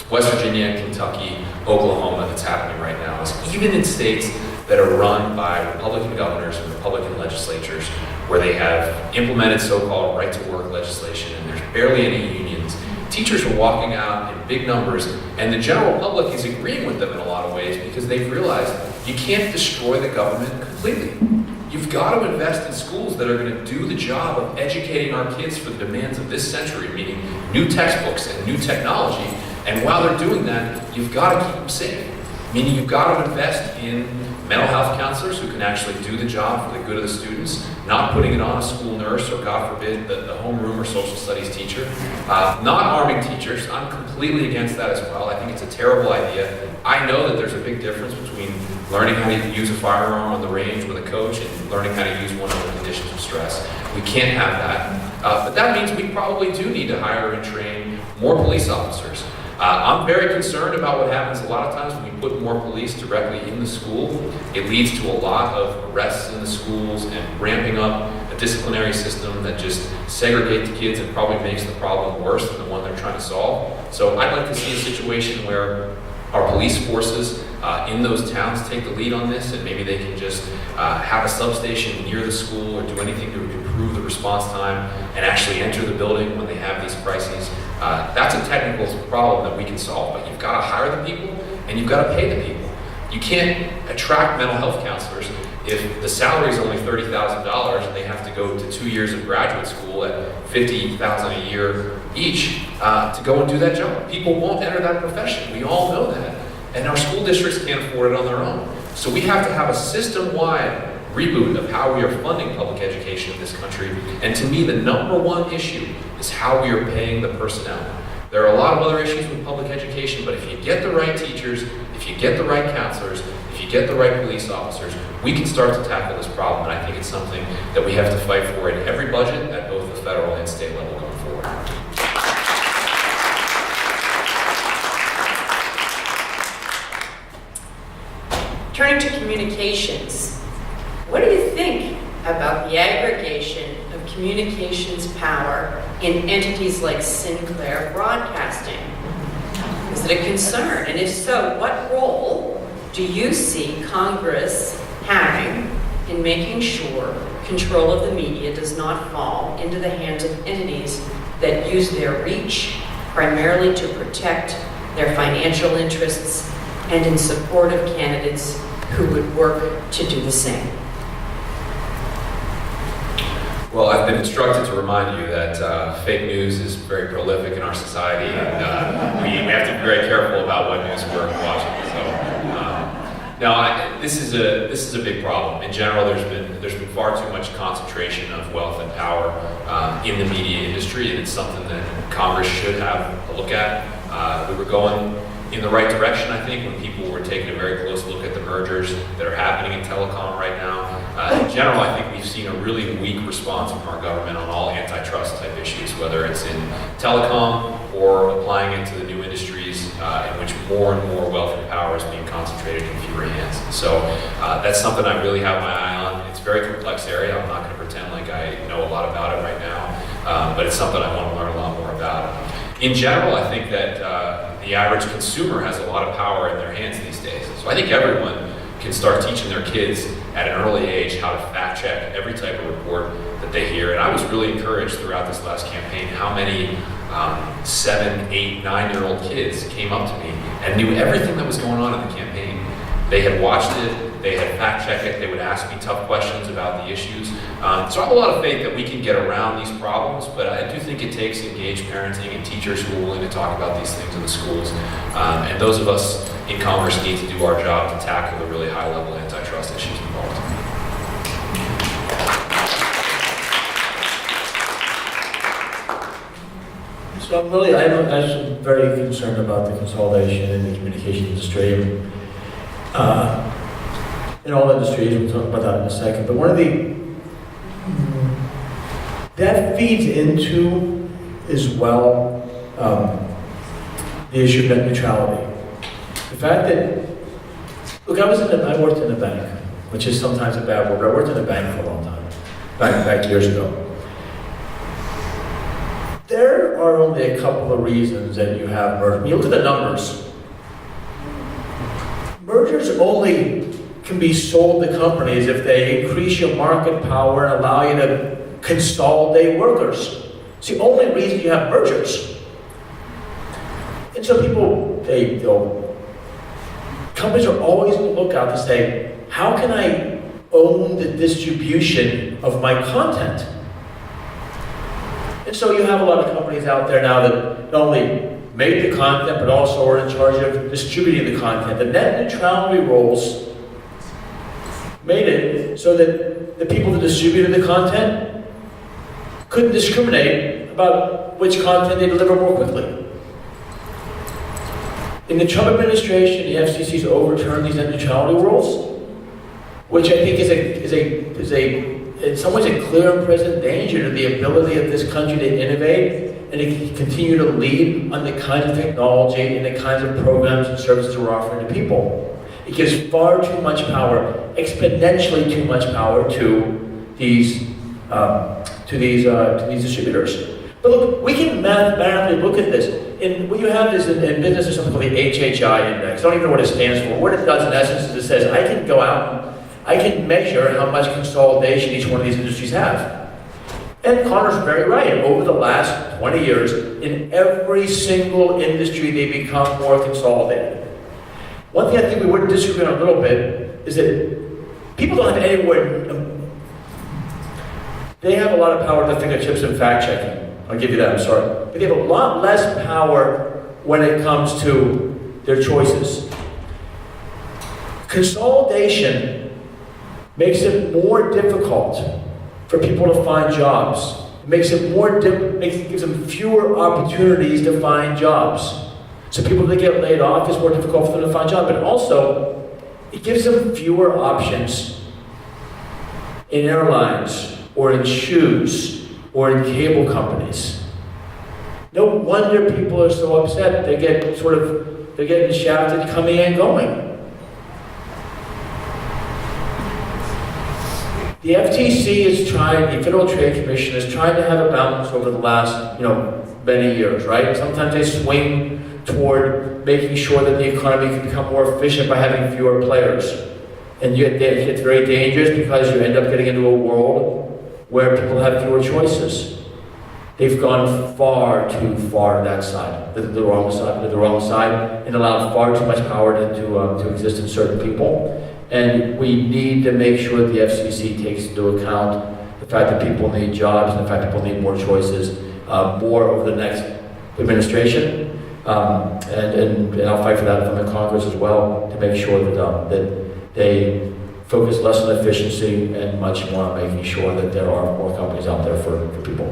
West Virginia, Kentucky, Oklahoma that's happening right now is even in states that are run by Republican governors and Republican legislatures where they have implemented so-called right-to-work legislation and there's barely any unions, teachers are walking out in big numbers and the general public is agreeing with them in a lot of ways because they've realized you can't destroy the government completely. You've got to invest in schools that are going to do the job of educating our kids for the demands of this century, meaning new textbooks and new technology. And while they're doing that, you've got to keep them safe. Meaning you've got to invest in mental health counselors who can actually do the job for the good of the students, not putting it on a school nurse or, God forbid, the homeroom or social studies teacher. Not arming teachers. I'm completely against that as well. I think it's a terrible idea. I know that there's a big difference between learning how to use a firearm on the range with a coach and learning how to use one under conditions of stress. We can't have that. But that means we probably do need to hire and train more police officers. I'm very concerned about what happens a lot of times when we put more police directly in the school. It leads to a lot of arrests in the schools and ramping up a disciplinary system that just segregates the kids and probably makes the problem worse than the one they're trying to solve. So I'd like to see a situation where our police forces in those towns take the lead on this, and maybe they can just have a substation near the school or do anything to improve the response time and actually enter the building when they have these crises. That's a technical problem that we can solve, but you've got to hire the people and you've got to pay the people. You can't attract mental health counselors if the salary is only $30,000 and they have to go to 2 years of graduate school at $50,000 a year each to go and do that job. People won't enter that profession. We all know that. And our school districts can't afford it on their own. So we have to have a system-wide reboot of how we are funding public education in this country. And to me, the number one issue is how we are paying the personnel. There are a lot of other issues with public education, but if you get the right teachers, if you get the right counselors, if you get the right police officers, we can start to tackle this problem. And I think it's something that we have to fight for in every budget at both the federal and state level going forward. Turning to communications, what do you think about the aggregation of communications power in entities like Sinclair Broadcasting? Is it a concern? And if so, what role do you see Congress having in making sure control of the media does not fall into the hands of entities that use their reach primarily to protect their financial interests and in support of candidates who would work to do the same? Well, I've been instructed to remind you that fake news is very prolific in our society, and we have to be very careful about what news we're watching. So, this is a big problem. In general, there's been far too much concentration of wealth and power in the media industry, and it's something that Congress should have a look at. We were going in the right direction, I think, when people were taking a very close look at the mergers that are happening in telecom right now. In general, I think we've seen a really weak response from our government on all antitrust type issues, whether it's in telecom or applying it to the new industries in which more and more wealth and power is being concentrated in fewer hands. So that's something I really have my eye on. It's a very complex area. I'm not going to pretend like I know a lot about it right now, but it's something I want to learn a lot more about. In general, I think that the average consumer has a lot of power in their hands these days. So I think everyone can start teaching their kids at an early age how to fact check every type of report that they hear. And I was really encouraged throughout this last campaign how many 7, 8, 9-year-old kids came up to me and knew everything that was going on in the campaign. They had watched it, they had fact checked it, they would ask me tough questions about the issues. So I have a lot of faith that we can get around these problems, but I do think it takes engaged parenting and teachers who are willing to talk about these things in the schools. And those of us in Congress need to do our job to tackle the really high-level antitrust issues involved. So I'm actually very concerned about the consolidation in the communication industry. In all industries, we'll talk about that in a second, but one of that feeds into as well the issue of net neutrality. The fact that, look, I worked in a bank which is sometimes a bad word, but I worked in a bank for a long time, back years ago. There are only a couple of reasons that you have mergers. When you look at the numbers, mergers only can be sold to companies if they increase your market power and allow you to consolidate workers. It's the only reason you have mergers. And so companies are always on the lookout to say, how can I own the distribution of my content? And so you have a lot of companies out there now that not only make the content, but also are in charge of distributing the content. The net neutrality rules made it so that the people that distributed the content couldn't discriminate about which content they deliver more quickly. In the Trump administration, the FCC's overturned these net neutrality rules, which I think is in some ways a clear and present danger to the ability of this country to innovate and to continue to lead on the kind of technology and the kinds of programs and services we're offering to people. It gives far too much power, exponentially too much power to these distributors. But look, we can mathematically look at this. And what you have is in business is something called the HHI index. I don't even know what it stands for. What it does in essence is it says I can go out and I can measure how much consolidation each one of these industries have. And Conor's very right. Over the last 20 years, in every single industry, they become more consolidated. One thing I think we would disagree on a little bit is that people don't have anywhere. They have a lot of power at the fingertips in fact checking. I'll give you that, I'm sorry. But they have a lot less power when it comes to their choices. Consolidation makes it more difficult for people to find jobs. It makes it gives them fewer opportunities to find jobs. So people that get laid off, it's more difficult for them to find jobs. But also, it gives them fewer options in airlines, or in shoes, or in cable companies. No wonder people are so upset. They're getting shafted coming and going. The FTC is trying, the Federal Trade Commission is trying to have a balance over the last, many years, right? Sometimes they swing toward making sure that the economy can become more efficient by having fewer players. And yet it's very dangerous because you end up getting into a world where people have fewer choices. They've gone far too far to that side, the wrong side, and allowed far too much power to exist in certain people. And we need to make sure that the FCC takes into account the fact that people need jobs and the fact that people need more choices, more over the next administration. And I'll fight for that from the Congress as well, to make sure that they focus less on efficiency and much more on making sure that there are more companies out there for people.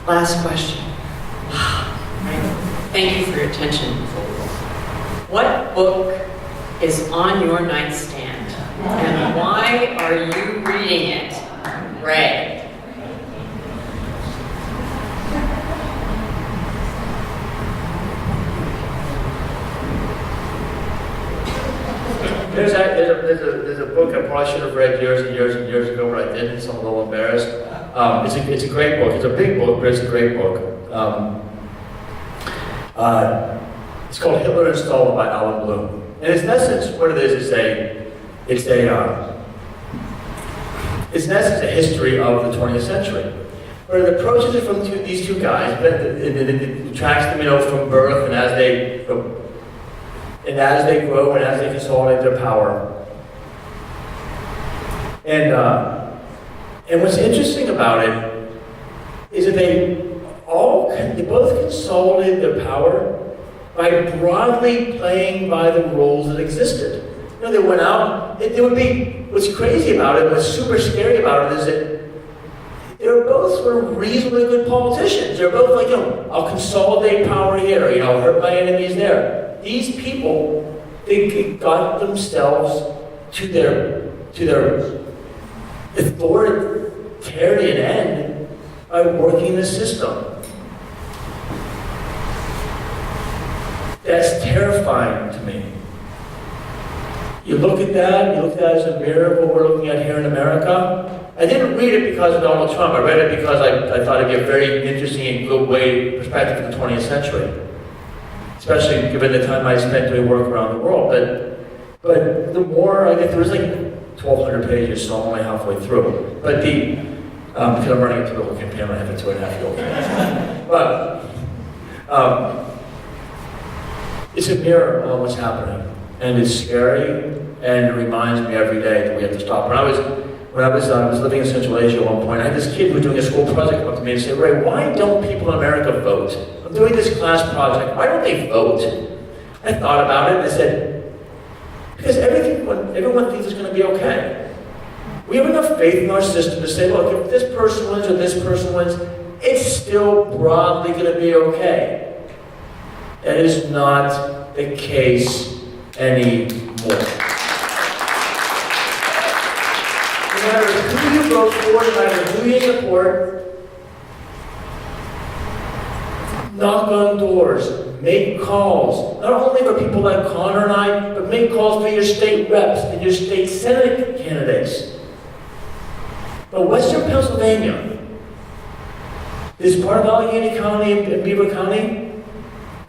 Last question. Thank you for your attention. What book is on your nightstand, and why are you reading it? Ray. There's a book I probably should have read years and years and years ago, but I didn't, so I'm a little embarrassed. It's a great book. It's a big book, but it's a great book. It's called Hitler and Stalin by Alan Bloom. And in essence, what it is it's in essence a history of the 20th century. Where it approaches it from these two guys, but it tracks them, from birth and as they grow and as they consolidate their power. And what's interesting about it is that they both consolidated their power by broadly playing by the rules that existed. They went out, what's crazy about it, what's super scary about it is that they were both sort of reasonably good politicians. They're both like, I'll consolidate power here, hurt my enemies there. These people, they got themselves to their authoritarian end by working the system. That's terrifying to me. You look at that as a mirror of what we're looking at here in America. I didn't read it because of Donald Trump. I read it because I thought it'd be a very interesting and good way, perspective of the 20th century. Especially given the time I spent doing work around the world. But the more I get through, it's like 1,200 pages, so I'm only halfway through. But because I'm running into the whole campaign, I have a 2.5-year-old. But it's a mirror of what's happening. And it's scary, and it reminds me every day that we have to stop. When I was living in Central Asia at one point, I had this kid who was doing a school project come up to me and say, "Ray, why don't people in America vote? I'm doing this class project. Why don't they vote?" I thought about it and I said, because everyone thinks it's going to be okay. We have enough faith in our system to say, look, if this person wins or this person wins, it's still broadly going to be okay. That is not the case anymore. No matter who you vote for, no matter who you support, knock on doors, make calls, not only for people like Conor and I, but make calls for your state reps and your state senate candidates. But Western Pennsylvania is part of Allegheny County and Beaver County,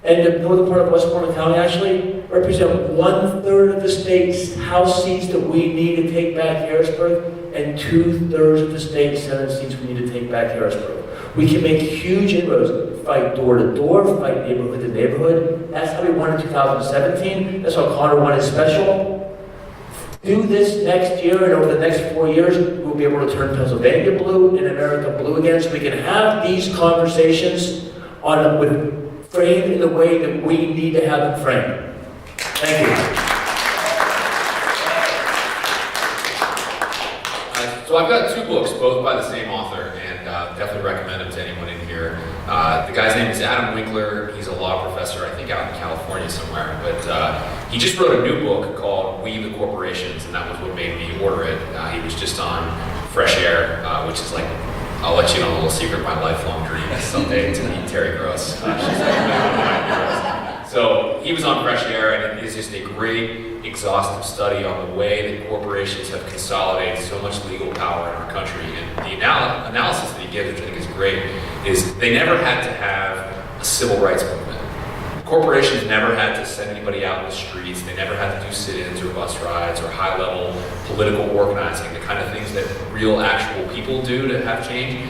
and the northern part of Westmoreland County actually represent 1/3 of the state's House seats that we need to take back Harrisburg, and 2/3 of the state Senate seats we need to take back Harrisburg. We can make huge inroads, fight door to door, fight neighborhood to neighborhood. That's how we won in 2017. That's how Conor won his special. Do this next year, and over the next 4 years, we'll be able to turn Pennsylvania blue and America blue again, so we can have these conversations framed in the way that we need to have them framed. Thank you. So I've got 2 books, both by the same author, and definitely recommend them to anyone in here. The guy's name is Adam Winkler. He's a law professor, I think out in California somewhere, but he just wrote a new book called We the Corporations, and that was what made me order it. He was just on Fresh Air, which is like, I'll let you know a little secret, my lifelong dream is someday to meet Terry Gross. She's like one of my heroes. So he was on Fresh Air, and it is just a great, exhaustive study on the way that corporations have consolidated so much legal power in our country. And the analysis that he gives, which I think is great, is they never had to have a civil rights movement. Corporations never had to send anybody out in the streets. They never had to do sit-ins or bus rides or high-level political organizing, the kind of things that real, actual people do to have change.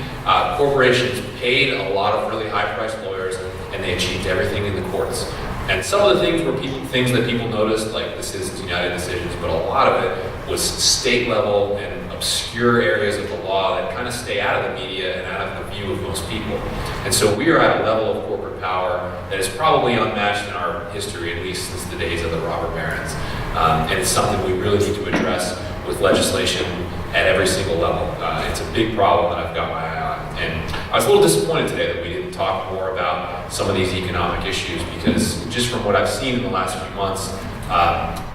Corporations paid a lot of really high-priced lawyers, and they achieved everything in the courts. And some of the things were things that people noticed, like the Citizens United decisions, but a lot of it was state-level and obscure areas of the law that kind of stay out of the media and out of the view of most people. And so we are at a level of corporate power that is probably unmatched in our history, at least since the days of the robber barons. And it's something we really need to address with legislation at every single level. It's a big problem that I've got my eye on. And I was a little disappointed today that we didn't talk more about some of these economic issues, because just from what I've seen in the last few months,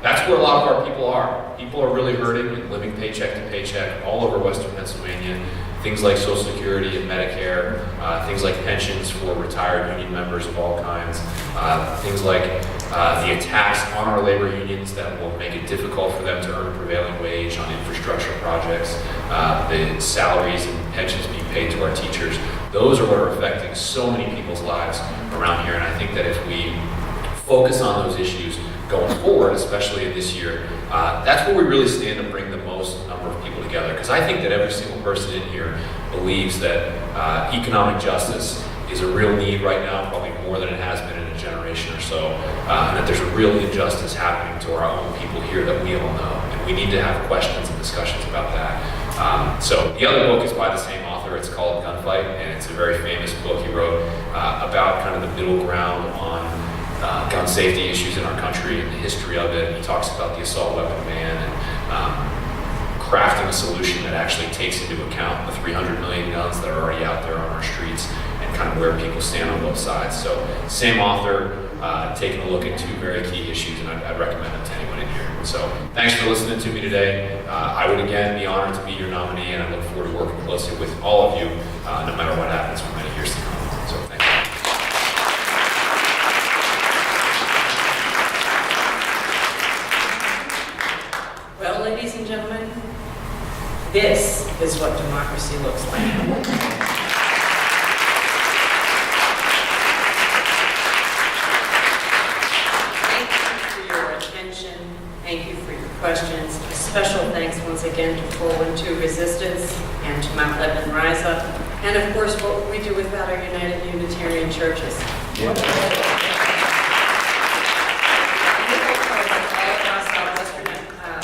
that's where a lot of our people are. People are really hurting and living paycheck to paycheck all over Western Pennsylvania. Things like Social Security and Medicare, things like pensions for retired union members of all kinds, things like the attacks on our labor unions that will make it difficult for them to earn a prevailing wage on infrastructure projects, the salaries and pensions being paid to our teachers. Those are what are affecting so many people's lives around here, and I think that if we focus on those issues going forward, especially in this year, that's where we really stand to bring the most number of people together. Because I think that every single person in here believes that economic justice is a real need right now, probably more than it has been in a generation or so, and that there's a real injustice happening to our own people here that we all know. And we need to have questions and discussions about that. So the other book is by the same author. It's called Gunfight, and it's a very famous book he wrote about kind of the middle ground on gun safety issues in our country and the history of it. He talks about the assault weapon ban and crafting a solution that actually takes into account the 300 million guns that are already out there on our streets and kind of where people stand on both sides. So same author, taking a look at 2 very key issues, and I'd recommend them to anyone in here. So thanks for listening to me today. I would again be honored to be your nominee, and I look forward to working closely with all of you, no matter what happens for many years to come. So thank you. ladies and gentlemen, this is what democracy looks like. Thank you for your attention. Thank you for your questions. A special thanks once again to 412 Resistance and to Mount Lebanon Rise Up. And of course, what would we do without our United Unitarian Churches? Yeah.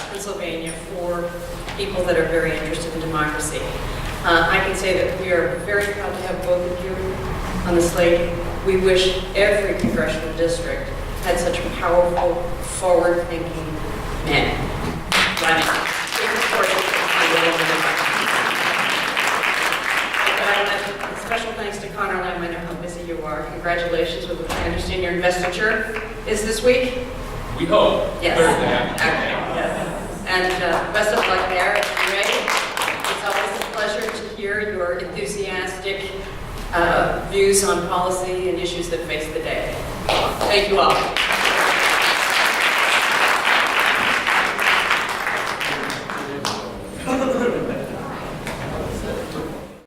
Pennsylvania for people that are very interested in democracy. I can say that we are very proud to have both of you on the slate. We wish every congressional district had such powerful, forward-thinking men running. Special thanks to Conor. I know how busy you are. Congratulations with I understand your investiture is this week? We hope. Yes. Thursday, yeah. Okay. Yes. And best of luck there. You ready? It's always a pleasure to hear your enthusiastic views on policy and issues that face the day. Thank you all.